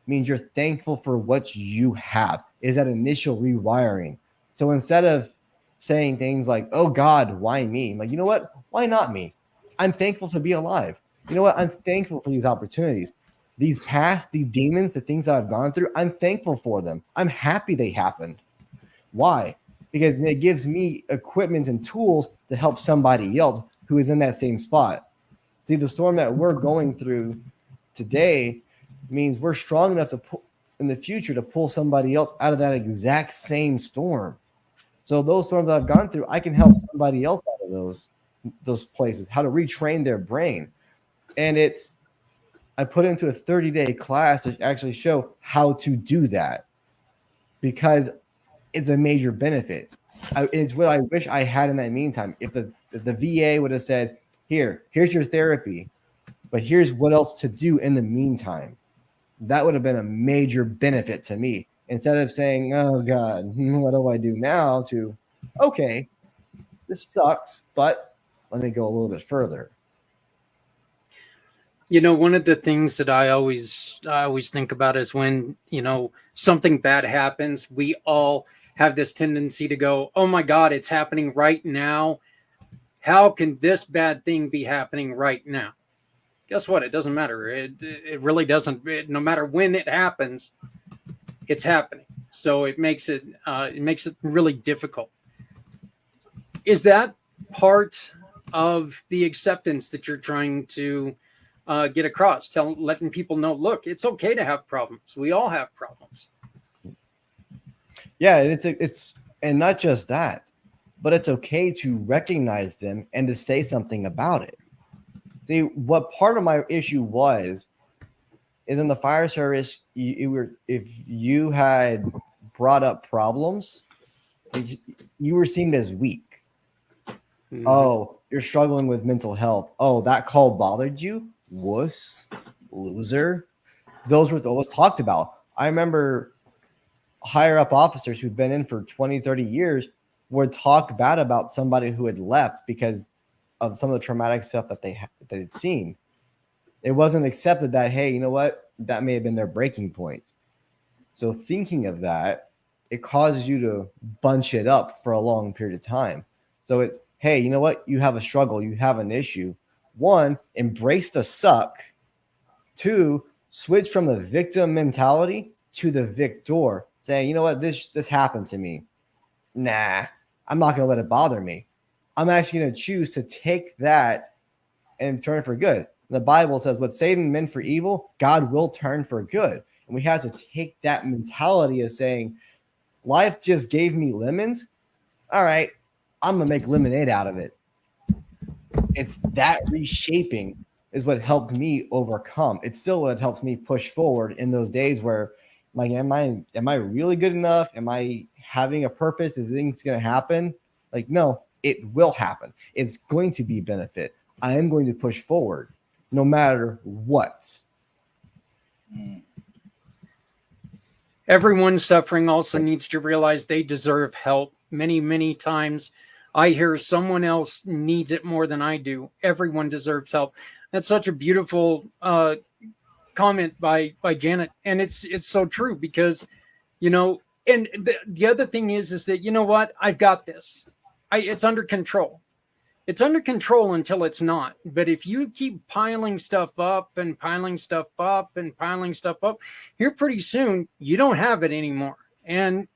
means you're thankful for what you have, is that initial rewiring. So instead of saying things like, oh God, why me? I'm like, you know what? Why not me? I'm thankful to be alive. You know what? I'm thankful for these opportunities. These demons, the things that I've gone through, I'm thankful for them. I'm happy they happened. Why? Because it gives me equipment and tools to help somebody else who is in that same spot. See, the storm that we're going through today means we're strong enough to in the future to pull somebody else out of that exact same storm. So those storms that I've gone through, I can help somebody else out of those places, how to retrain their brain. And I put it into a 30-day class to actually show how to do that, because it's a major benefit. It's what I wish I had in that meantime. If the VA would have said, here's your therapy, but here's what else to do in the meantime, that would have been a major benefit to me. Instead of saying, oh God, what do I do now? To, okay, this sucks, but let me go a little bit further. You know, one of the things that I always think about is when, you know, something bad happens, we all have this tendency to go, oh my God, it's happening right now. How can this bad thing be happening right now? Guess what? It doesn't matter. It really doesn't. No matter when it happens, it's happening. So it makes it really difficult. Is that part of the acceptance that you're trying to get across? Letting people know, look, it's okay to have problems. We all have problems. Yeah, it's and not just that, but it's okay to recognize them and to say something about it. See, what part of my issue is in the fire service, if you had brought up problems, you were seen as weak. Mm-hmm. Oh, you're struggling with mental health. Oh, that call bothered you? Wuss, loser. Those were always talked about. I remember higher up officers who'd been in for 20, 30 years would talk bad about somebody who had left because of some of the traumatic stuff that they'd seen. It wasn't accepted that, hey, you know what? That may have been their breaking point. So thinking of that, it causes you to bunch it up for a long period of time. So it's, hey, you know what? You have a struggle. You have an issue. 1, embrace the suck. 2, switch from the victim mentality to the victor, saying, you know what? This happened to me. Nah, I'm not going to let it bother me. I'm actually going to choose to take that and turn for good. The Bible says what Satan meant for evil, God will turn for good. And we have to take that mentality of saying, life just gave me lemons. All right, I'm going to make lemonade out of it. It's that reshaping is what helped me overcome. It's still what helps me push forward in those days where, like, am I really good enough? Am I having a purpose? Is things going to happen? Like, no, it will happen. It's going to be benefit. I am going to push forward no matter what. Everyone suffering also needs to realize they deserve help. Many, many times I hear someone else needs it more than I do. Everyone deserves help. That's such a beautiful comment by Janet. And it's so true because, you know, and the other thing is that, you know what? I've got this. It's under control. It's under control until it's not. But if you keep piling stuff up and piling stuff up and piling stuff up, here pretty soon you don't have it anymore. And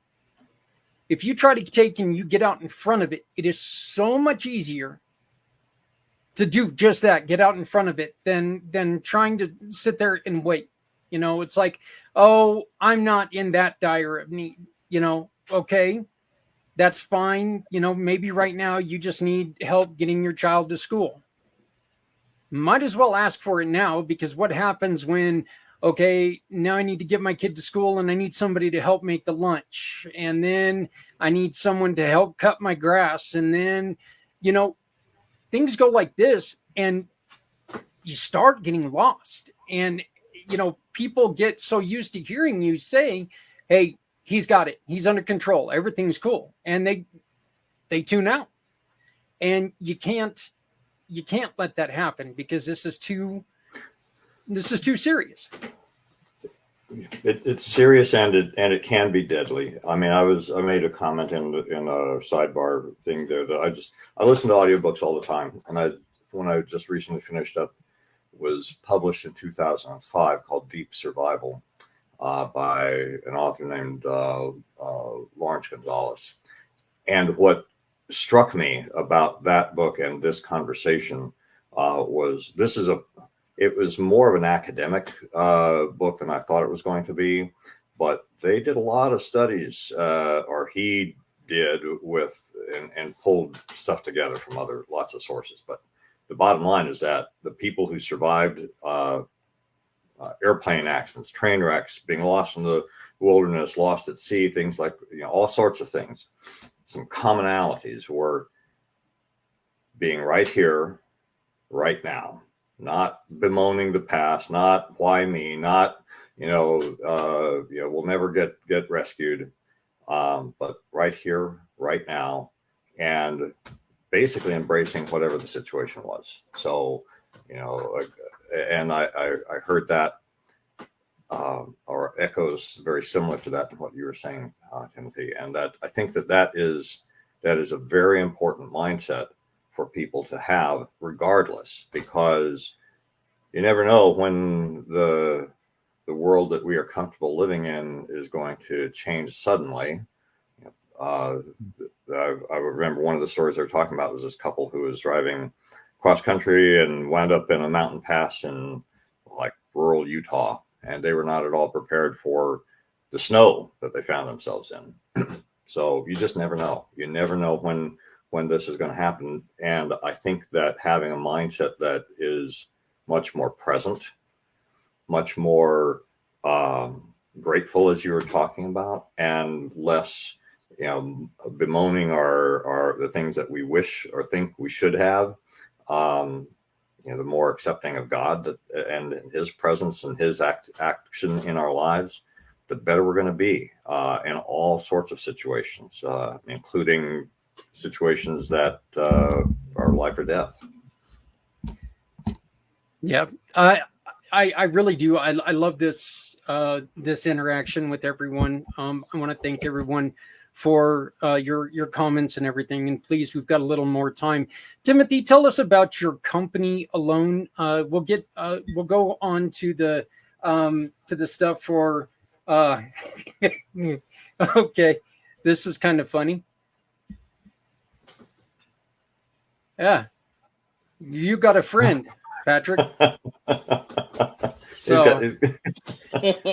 if you try to take and you get out in front of it, it is so much easier to do just that, get out in front of it, than trying to sit there and wait. You know, it's like, oh, I'm not in that dire of need. You know, okay. That's fine. You know, maybe right now you just need help getting your child to school. Might as well ask for it now, because what happens when, okay, now I need to get my kid to school and I need somebody to help make the lunch. And then I need someone to help cut my grass. And then, you know, things go like this and you start getting lost. And, you know, people get so used to hearing you say, hey, he's got it. He's under control. Everything's cool. And they tune out. And you can't let that happen, because this is too serious. It's serious, and it can be deadly. I mean, I made a comment in a sidebar thing there that I listen to audiobooks all the time. And when I just recently finished up, was published in 2005, called Deep Survival. By an author named Lawrence Gonzalez. And what struck me about that book and this conversation was it was more of an academic book than I thought it was going to be, but they did a lot of studies, or he did, and pulled stuff together from lots of sources. But the bottom line is that the people who survived airplane accidents, train wrecks, being lost in the wilderness, lost at sea, things like, all sorts of things. Some commonalities were being right here, right now, not bemoaning the past, not why me, not, we'll never get rescued, but right here, right now, and basically embracing whatever the situation was. So, and I heard that, or echoes very similar to that in what you were saying, Timothy, and that I think that is a very important mindset for people to have, regardless, because you never know when the world that we are comfortable living in is going to change suddenly. I remember one of the stories they were talking about was this couple who was driving cross country and wound up in a mountain pass in like rural Utah, and they were not at all prepared for the snow that they found themselves in. So you just never know. You never know when this is going to happen. And I think that having a mindset that is much more present, much more grateful, as you were talking about, and less, bemoaning our the things that we wish or think we should have. The more accepting of God and His presence and His action in our lives, the better we're going to be in all sorts of situations, including situations that are life or death. Yeah, I really do. I love this this interaction with everyone. I want to thank everyone for your comments and everything. And please, we've got a little more time. Timothy, tell us about your company Alone. We'll go on to the stuff for. Okay, this is kind of funny. Yeah, you got a friend, Patrick. So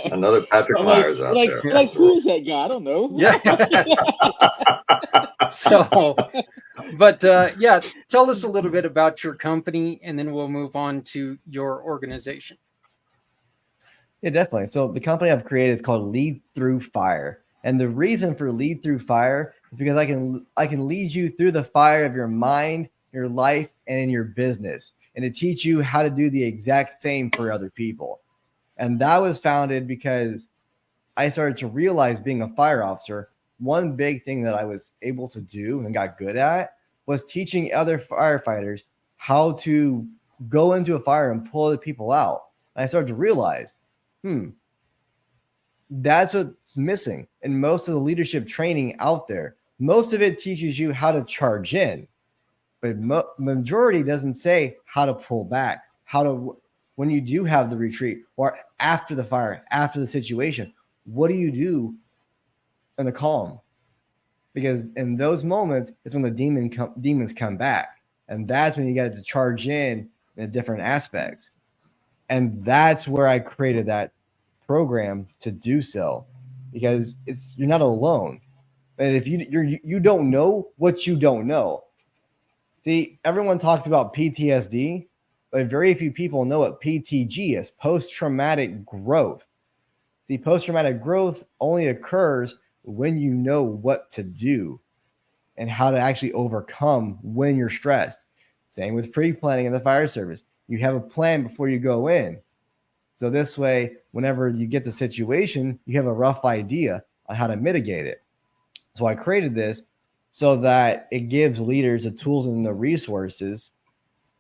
another Patrick Myers out there. Like, who is that guy? I don't know. Yeah. So, but yeah, tell us a little bit about your company, and then we'll move on to your organization. Yeah, definitely. So the company I've created is called Lead Through Fire. And the reason for Lead Through Fire is because I can lead you through the fire of your mind, your life, and in your business, and to teach you how to do the exact same for other people. And that was founded because I started to realize, being a fire officer, one big thing that I was able to do and got good at was teaching other firefighters how to go into a fire and pull other people out. And I started to realize, that's what's missing in most of the leadership training out there. Most of it teaches you how to charge in, but majority doesn't say how to pull back, when you do have the retreat or after the fire, after the situation, what do you do in the calm? Because in those moments, it's when the demons come back. And that's when you got to charge in different aspects. And that's where I created that program to do so, because you're not alone. And if you don't know what you don't know. See, everyone talks about PTSD, but very few people know what PTG is, post-traumatic growth. See, post-traumatic growth only occurs when you know what to do and how to actually overcome when you're stressed. Same with pre-planning in the fire service. You have a plan before you go in. So this way, whenever you get the situation, you have a rough idea on how to mitigate it. So I created this so that it gives leaders the tools and the resources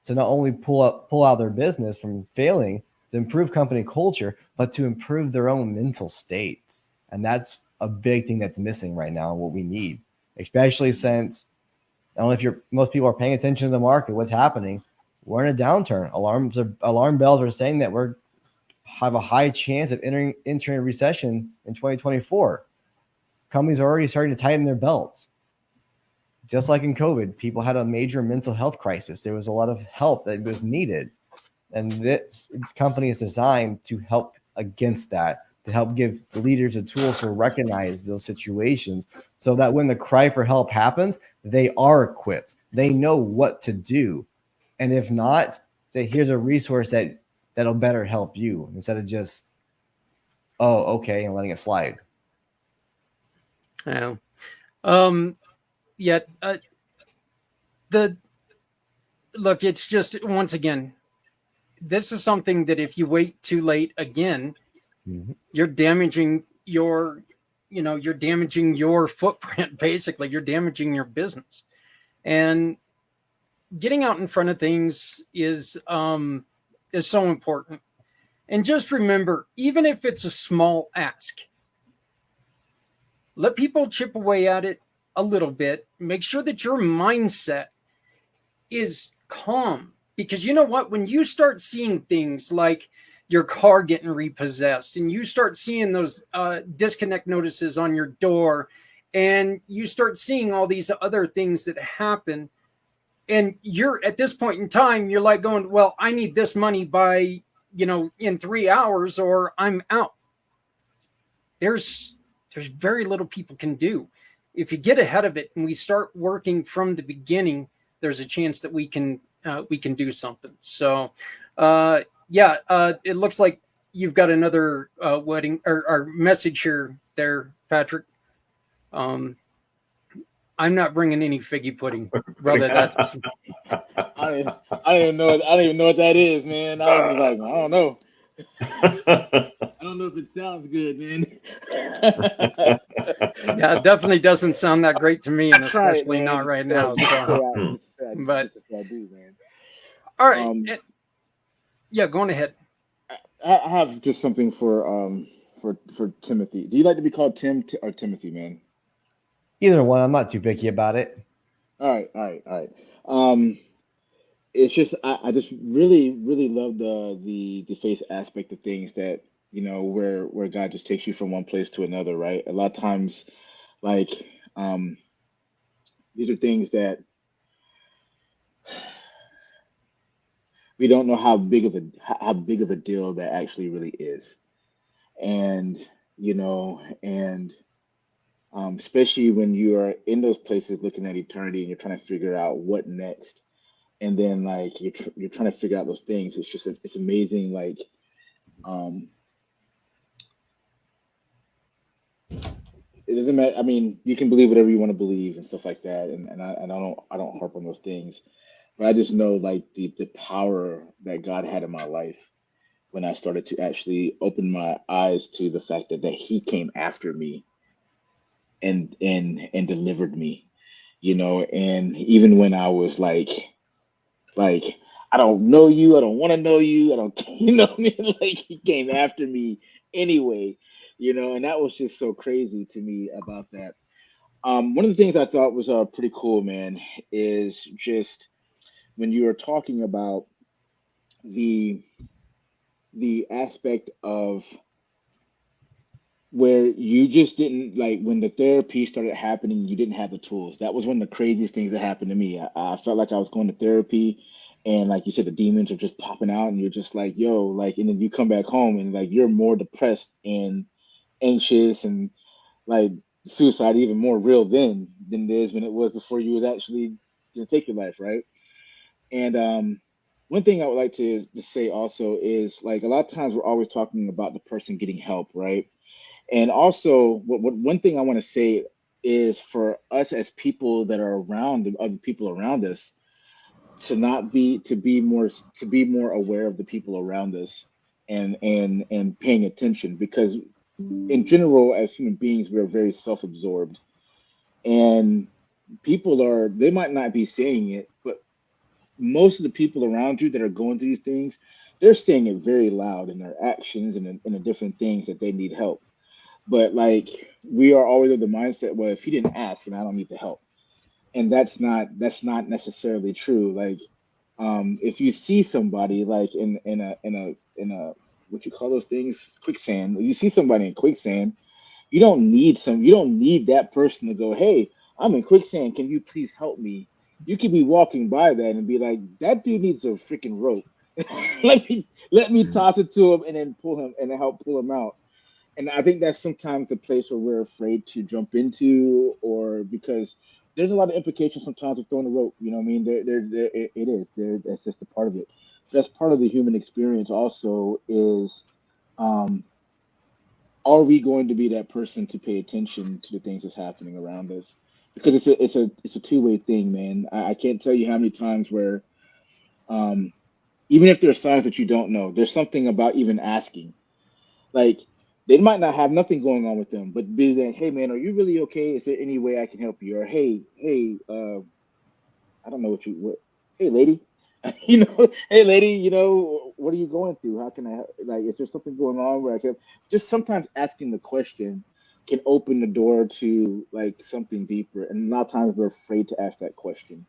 to not only pull out their business from failing, to improve company culture, but to improve their own mental states. And that's a big thing that's missing right now, and what we need, especially since, I don't know if most people are paying attention to the market, what's happening. We're in a downturn. Alarm bells are saying that we're have a high chance of entering a recession in 2024. Companies are already starting to tighten their belts. Just like in COVID, people had a major mental health crisis. There was a lot of help that was needed. And this company is designed to help against that, to help give the leaders the tools to recognize those situations so that when the cry for help happens, they are equipped. They know what to do. And if not, say, here's a resource that that'll better help you instead of just, oh, okay, and letting it slide. Yeah. Yeah. The look, it's just once again, this is something that if you wait too late again, you're damaging your, you're damaging your footprint. Basically, you're damaging your business, and getting out in front of things is so important. And just remember, even if it's a small ask, let people chip away at it a little bit. Make sure that your mindset is calm, because you know what? When you start seeing things like your car getting repossessed, and you start seeing those disconnect notices on your door, and you start seeing all these other things that happen, and you're at this point in time, you're like going, well, I need this money by, in 3 hours or I'm out. There's very little people can do. If you get ahead of it and we start working from the beginning, there's a chance that we can do something. So, it looks like you've got another wedding or message here, there, Patrick. I'm not bringing any figgy pudding, brother. That's I don't even know. I don't even know what that is, man. I was just like, I don't know. I don't know if it sounds good, man. yeah, it definitely doesn't sound that great to me, and I tried, especially man. not right Just now. to So, say but just to say I do, man. all right, yeah, going ahead. I have just something for Timothy. Do you like to be called Tim or Timothy, man? Either one, I'm not too picky about it. All right, all right, all right. It's just I just really love the faith aspect of things, that where God just takes you from one place to another, right? A lot of times, like these are things that we don't know how big of a deal that actually really is, and and especially when you are in those places looking at eternity and you're trying to figure out what next, and then like you're trying to figure out those things. It's just it's amazing, like um it doesn't matter. I mean, you can believe whatever you want to believe and stuff like that, and I don't harp on those things, but I just know like the power that God had in my life when I started to actually open my eyes to the fact that He came after me and delivered me, and even when I was like I don't know you, I don't want to know you, I don't, what I mean? Like He came after me anyway, and that was just so crazy to me about that. One of the things I thought was pretty cool, man, is just when you were talking about the aspect of where you just didn't, like, when the therapy started happening, you didn't have the tools. That was one of the craziest things that happened to me. I felt like I was going to therapy, and like you said, the demons are just popping out, and you're just like, yo, like, and then you come back home and like you're more depressed and anxious, and like suicide even more real than it is when it was before you was actually gonna take your life, right? And one thing I would like to say also is, like, a lot of times we're always talking about the person getting help, right? And also, one thing I want to say is, for us as people that are around the other people around us, to not be to be more aware of the people around us, and paying attention, because in general, as human beings, we are very self-absorbed, and they might not be saying it, but most of the people around you that are going through these things, they're saying it very loud in their actions and in the different things that they need help. But like, we are always of the mindset, well, if he didn't ask, and I don't need the help. And that's not necessarily true. Like, if you see somebody like in a what you call those things, quicksand. If you see somebody in quicksand, you don't need that person to go, hey, I'm in quicksand, can you please help me? You could be walking by that and be like, that dude needs a freaking rope. Let me toss it to him and then pull him and help pull him out. And I think that's sometimes the place where we're afraid to jump into, or because there's a lot of implications sometimes of throwing a rope. You know what I mean? It is. That's just a part of it. that's part of the human experience also is, um, are we going to be that person to pay attention to the things that's happening around us? Because it's a two-way thing, man. I can't tell you how many times where, um, even if there are signs that you don't know, there's something about even asking. Like, they might not have nothing going on with them, but be like, hey man, are you really okay? Is there any way I can help you? Or hey, I don't know what, hey lady, hey lady, what are you going through? How can I help? Like, is there something going on where I can just sometimes asking the question can open the door to like something deeper. And a lot of times we're afraid to ask that question.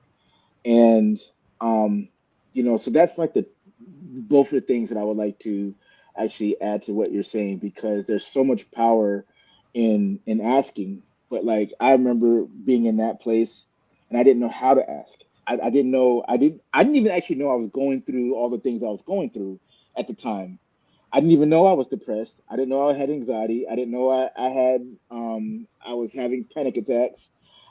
And um, so that's like the both of the things that I would like to actually add to what you're saying, because there's so much power in asking. But like I remember being in that place and I didn't know how to ask. I didn't know I didn't even actually know I was going through all the things I was going through at the time. I didn't even know I was depressed. I didn't know I had anxiety. I didn't know I was having panic attacks.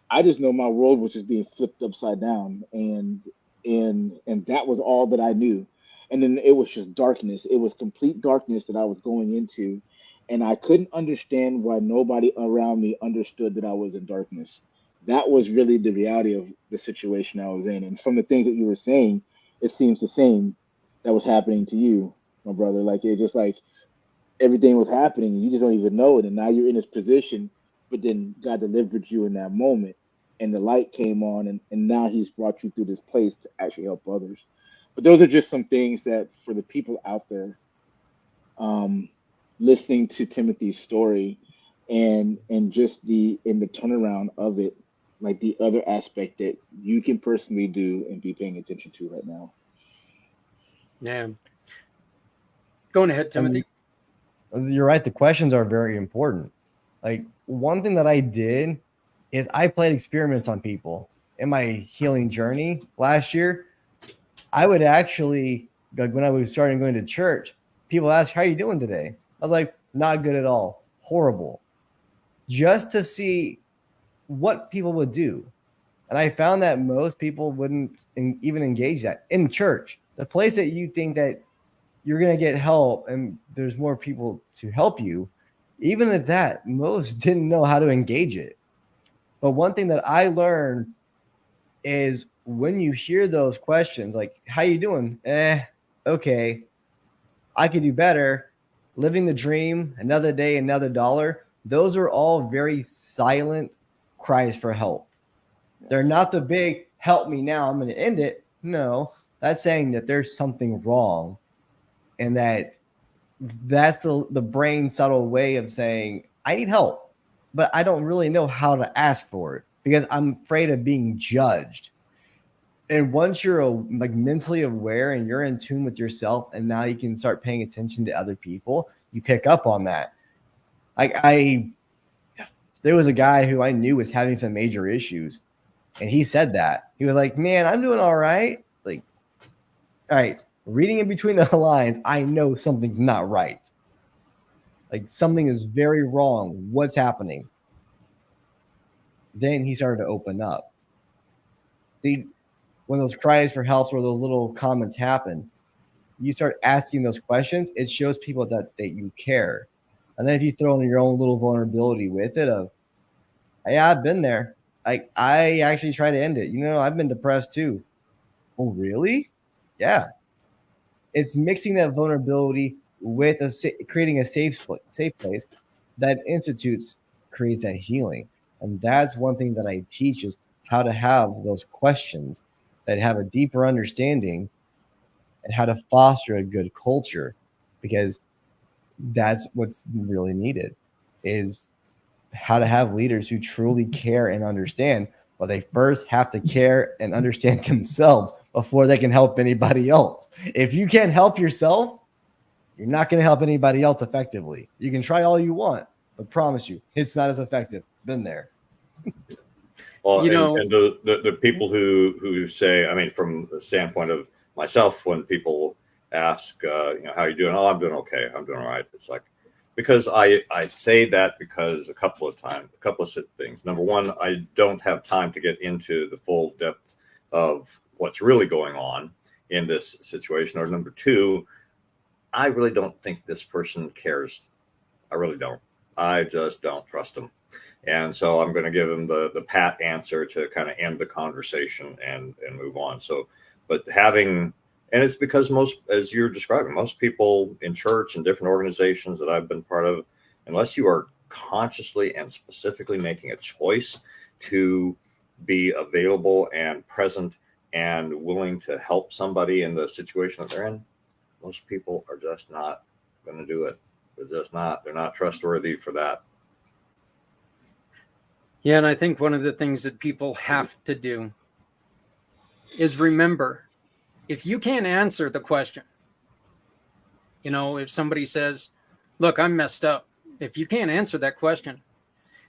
I just know my world was just being flipped upside down, and that was all that I knew. And then it was just darkness. It was complete darkness that I was going into, and I couldn't understand why nobody around me understood that I was in darkness. That was really the reality of the situation I was in. And from the things that you were saying, it seems the same that was happening to you, my brother. Like it just like everything was happening, and you just don't even know it. And now you're in this position, but then God delivered you in that moment, and the light came on, and now He's brought you through this place to actually help others. But those are just some things that for the people out there, um, listening to Timothy's story, and just the turnaround of it, like the other aspect that you can personally do and be paying attention to right now. Yeah. Going ahead, Timothy. You're right. The questions are very important. Like one thing that I did is I played experiments on people in my healing journey last year. I would actually, like when I was starting going to church, people ask, "How are you doing today?" I was like, "Not good at all, horrible," just to see what people would do. And I found that most people wouldn't even engage that in church, the place that you think that you're going to get help and there's more people to help you. Even at that, most didn't know how to engage it. But one thing that I learned is when you hear those questions, like, how you doing? Okay, I could do better. Living the dream, another day, another dollar. Those are all very silent cries for help. They're not the big help me now, I'm going to end it. No, that's saying that there's something wrong, and that's the brain subtle way of saying I need help, but I don't really know how to ask for it because I'm afraid of being judged. And once you're like mentally aware and you're in tune with yourself, and now you can start paying attention to other people, you pick up on that. Like there was a guy who I knew was having some major issues, and he said that he was like, "Man, I'm doing all right." Like, all right, reading in between the lines, I know something's not right. Like something is very wrong. What's happening? Then he started to open up. When those cries for help or those little comments happen, you start asking those questions. It shows people that you care. And then if you throw in your own little vulnerability with it of, hey, I've been there. Like I actually try to end it. I've been depressed too. Oh, really? Yeah. It's mixing that vulnerability with creating a safe place that institutes creates that healing. And that's one thing that I teach is how to have those questions that have a deeper understanding and how to foster a good culture, because that's what's really needed is how to have leaders who truly care and understand. But they first have to care and understand themselves before they can help anybody else. If you can't help yourself, you're not going to help anybody else effectively. You can try all you want, but promise you, it's not as effective. Been there. Well, and the people who say, I mean, from the standpoint of myself, when people ask, how are you doing? Oh, I'm doing okay. I'm doing all right. It's like, because I say that because a couple of things. Number one, I don't have time to get into the full depth of what's really going on. in this situation. Or number two, I really don't think this person cares. I really don't. I just don't trust them. And so I'm going to give him the pat answer to kind of end the conversation and move on. So, but having, and it's because most, as you're describing, most people in church and different organizations that I've been part of, unless you are consciously and specifically making a choice to be available and present and willing to help somebody in the situation that they're in, most people are just not going to do it. They're not trustworthy for that. Yeah, and I think one of the things that people have to do is remember, if you can't answer the question, you know, if somebody says, look, I'm messed up, if you can't answer that question,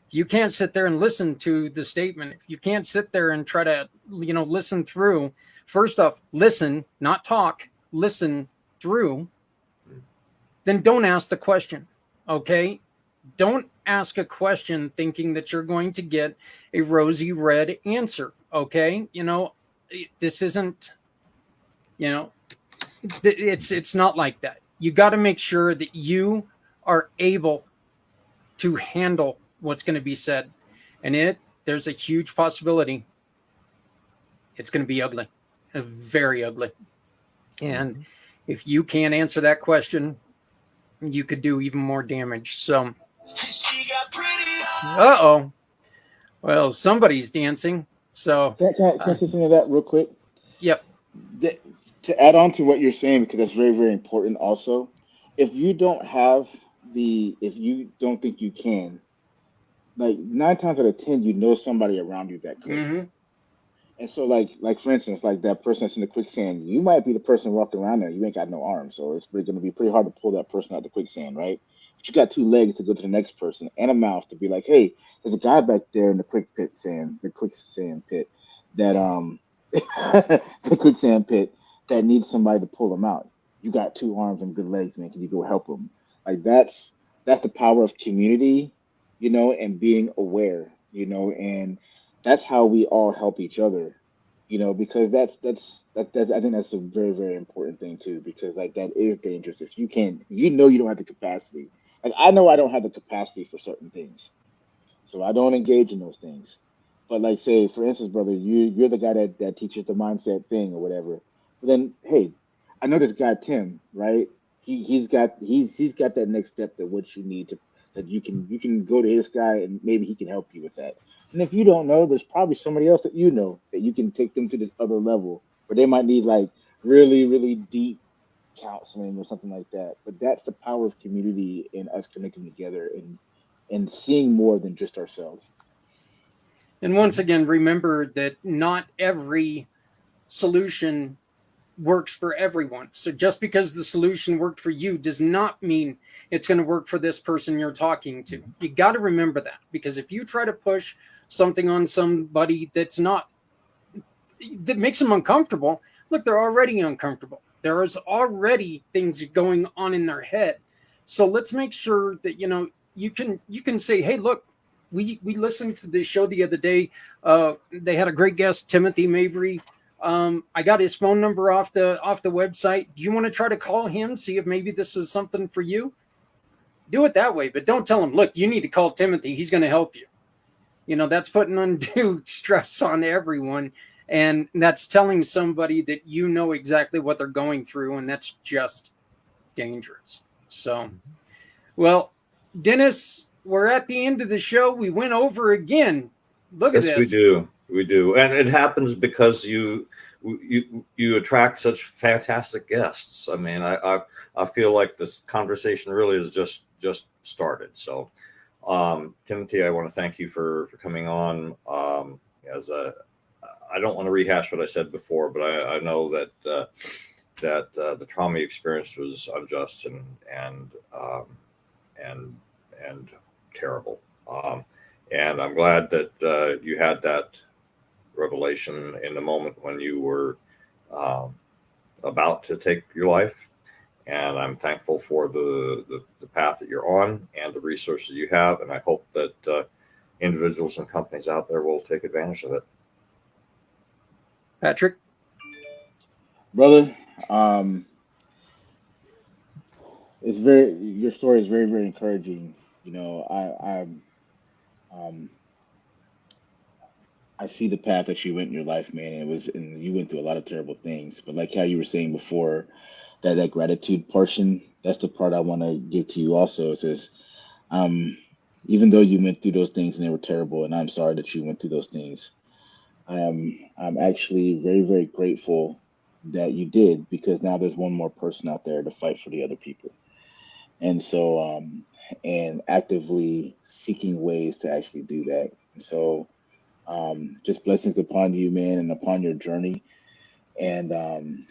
if you can't sit there and listen to the statement, if you can't sit there and try to, you know, listen through, first off, listen, not talk, listen through, then don't ask the question, okay? Don't ask a question thinking that you're going to get a rosy red answer, okay? You know, this isn't, you know, it's not like that. You got to make sure that you are able to handle what's going to be said. And there's a huge possibility it's going to be ugly, very ugly. And if you can't answer that question, you could do even more damage. So, uh-oh. Well, somebody's dancing. So, Can I say something to that real quick? Yep. To add on to what you're saying, because that's very, very important also, if you don't think you can, like 9 times out of 10, you know somebody around you that could. Mm-hmm. And so like for instance, like that person that's in the quicksand, you might be the person walking around there. You ain't got no arms, so it's going to be pretty hard to pull that person out of the quicksand, right? But you got 2 legs to go to the next person and a mouth to be like, hey, there's a guy back there in the quicksand pit that the quicksand pit that needs somebody to pull him out. You got 2 arms and good legs, man. Can you go help him? Like that's the power of community, you know, and being aware, you know, and that's how we all help each other, you know, because that's I think that's a very, very important thing too, because like that is dangerous. If you know you don't have the capacity. Like I know I don't have the capacity for certain things, so I don't engage in those things. But like say, for instance, brother, you're the guy that teaches the mindset thing or whatever. But then hey, I know this guy Tim, right? He's got that next step that what you need to that you can go to this guy and maybe he can help you with that. And if you don't know, there's probably somebody else that you know that you can take them to this other level where they might need like really, really deep counseling or something like that. But that's the power of community and us connecting together and seeing more than just ourselves. And once again, remember that not every solution works for everyone. So just because the solution worked for you does not mean it's going to work for this person you're talking to. You got to remember that, because if you try to push something on somebody that makes them uncomfortable, look, they're already uncomfortable. There is already things going on in their head. So let's make sure that, you know, you can say, hey, look, we listened to this show the other day. They had a great guest, Timothy Mabry. I got his phone number off the website. Do you want to try to call him, see if maybe this is something for you? Do it that way, but don't tell him, look, you need to call Timothy. He's going to help you. You know, that's putting undue stress on everyone. And that's telling somebody that you know exactly what they're going through. And that's just dangerous. So, well, Dennis, we're at the end of the show. We went over again. Look at this. Yes, we do. And it happens because you attract such fantastic guests. I mean, I feel like this conversation really has just started. So, Timothy, I want to thank you for coming on. I don't want to rehash what I said before, but I know that the trauma experience was unjust and terrible. And I'm glad that you had that revelation in the moment when you were about to take your life. And I'm thankful for the path that you're on and the resources you have. And I hope that individuals and companies out there will take advantage of it. Patrick? brother. Your story is very, very encouraging. You know, um, I see the path that you went in your life, man. And you went through a lot of terrible things. But like how you were saying before, that gratitude portion, that's the part I want to give to you also. It says, um, even though you went through those things and they were terrible, and I'm sorry that you went through those things. I'm actually very, very grateful that you did, because now there's one more person out there to fight for the other people. And so and actively seeking ways to actually do that. And so just blessings upon you, man, and upon your journey. And um,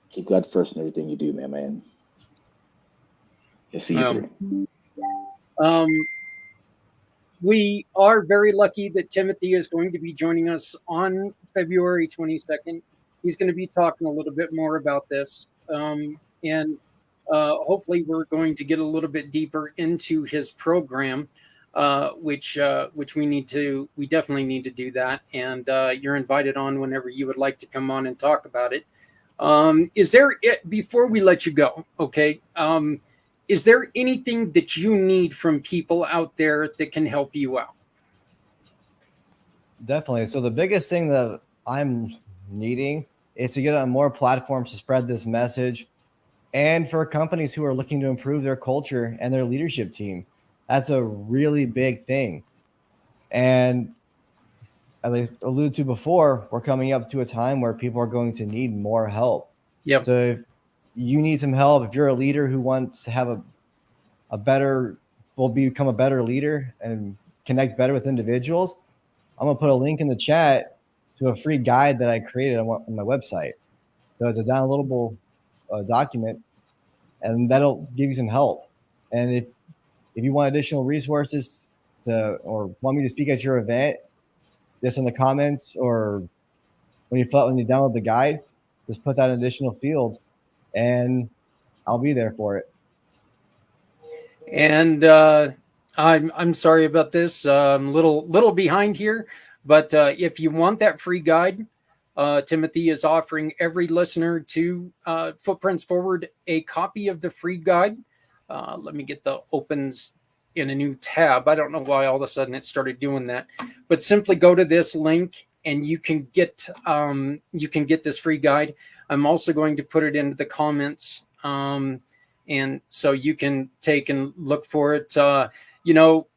keep God first in everything you do, man. He'll see you through. Um, we are very lucky that Timothy is going to be joining us on February 22nd. He's going to be talking a little bit more about this. And hopefully we're going to get a little bit deeper into his program, which we definitely need to do that. And you're invited on whenever you would like to come on and talk about it. Before we let you go, okay, is there anything that you need from people out there that can help you out? Definitely. So the biggest thing that I'm needing is to get on more platforms to spread this message, and for companies who are looking to improve their culture and their leadership team. That's a really big thing. And as I alluded to before, we're coming up to a time where people are going to need more help. Yep. So if you need some help, if you're a leader who wants to have become a better leader and connect better with individuals, I'm going to put a link in the chat to a free guide that I created on my website. So it's a downloadable document, and that'll give you some help. And if you want additional resources or want me to speak at your event, just in the comments or when you download the guide, just put that additional field, and I'll be there for it. And I'm sorry about this. I'm little behind here, but if you want that free guide, Timothy is offering every listener to Footprints Forward a copy of the free guide. Let me get the opens in a new tab. I don't know why all of a sudden it started doing that, but simply go to this link and you can get this free guide. I'm also going to put it into the comments, and so you can take and look for it.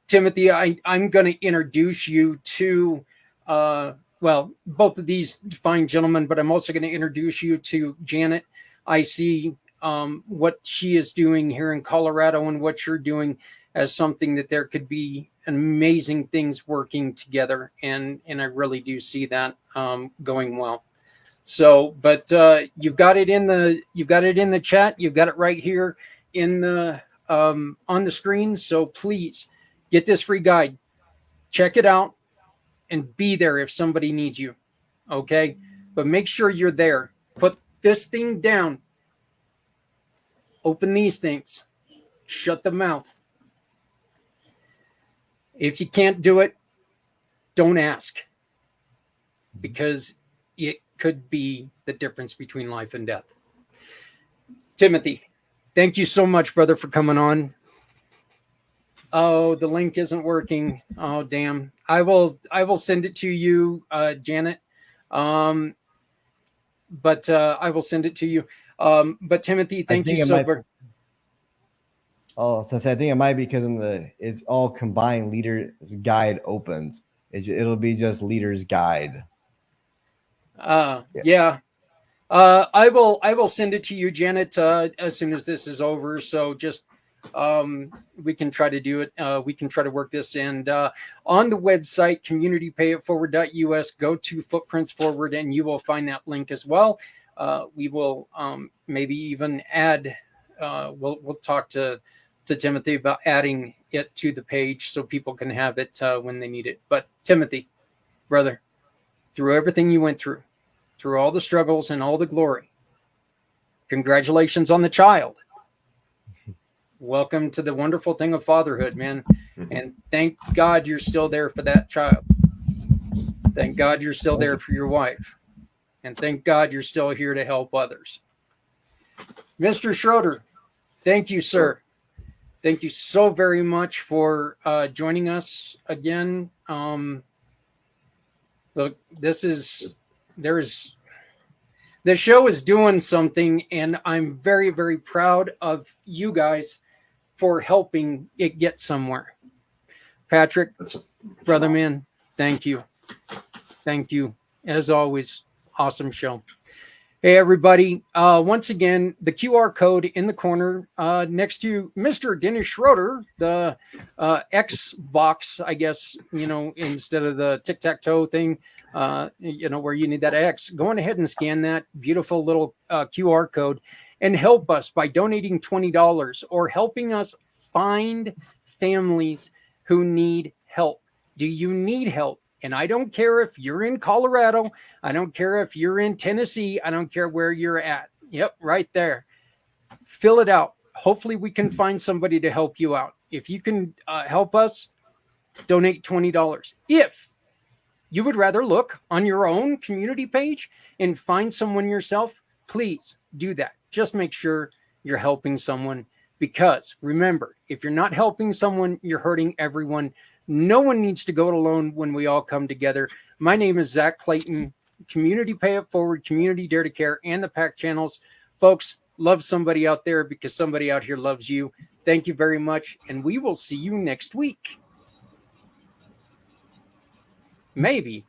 Timothy, I'm going to introduce you to both of these fine gentlemen, but I'm also going to introduce you to Janet. I see what she is doing here in Colorado and what you're doing as something that there could be amazing things working together, and I really do see that going well. So, but you've got it in the chat. You've got it right here in the on the screen. So please get this free guide, check it out, and be there if somebody needs you. Okay, but make sure you're there. Put this thing down. Open these things. Shut the mouth. If you can't do it, don't ask, because it could be the difference between life and death. Timothy, thank you so much, brother, for coming on. Oh, the link isn't working. Oh, damn. I will send it to you, Janet. But I will send it to you. But Timothy, thank you so much. Oh, since I think it might be because it's all combined Leader's Guide opens. It'll be just Leader's Guide. Yeah. I will send it to you, Janet, as soon as this is over. So just we can try to do it. We can try to work this. And on the website, communitypayitforward.us, go to Footprints Forward, and you will find that link as well. We will maybe even add. We'll talk to Timothy about adding it to the page so people can have it when they need it. But Timothy, brother, through everything you went through all the struggles and all the glory, congratulations on the child. Welcome to the wonderful thing of fatherhood, man. And thank God you're still there for that child. Thank God you're still there for your wife. And thank God you're still here to help others. Mr. Schroeder, thank you, sir. Thank you so very much for joining us again. Look, the show is doing something, and I'm very, very proud of you guys for helping it get somewhere. Patrick, brother man, thank you. Thank you. As always, awesome show. Hey, everybody. Once again, the QR code in the corner next to Mr. Dennis Schroeder, the X box, I guess, instead of the tic-tac-toe thing, where you need that X. Go on ahead and scan that beautiful little QR code and help us by donating $20 or helping us find families who need help. Do you need help? And I don't care if you're in Colorado. I don't care if you're in Tennessee. I don't care where you're at. Yep, right there. Fill it out. Hopefully we can find somebody to help you out. If you can help us, donate $20. If you would rather look on your own community page and find someone yourself, please do that. Just make sure you're helping someone, because remember, if you're not helping someone, you're hurting everyone. No one needs to go it alone when we all come together. My name is Zach Clayton, Community Pay It Forward, Community Dare to Care, and the PAC channels. Folks, love somebody out there because somebody out here loves you. Thank you very much, and we will see you next week. Maybe.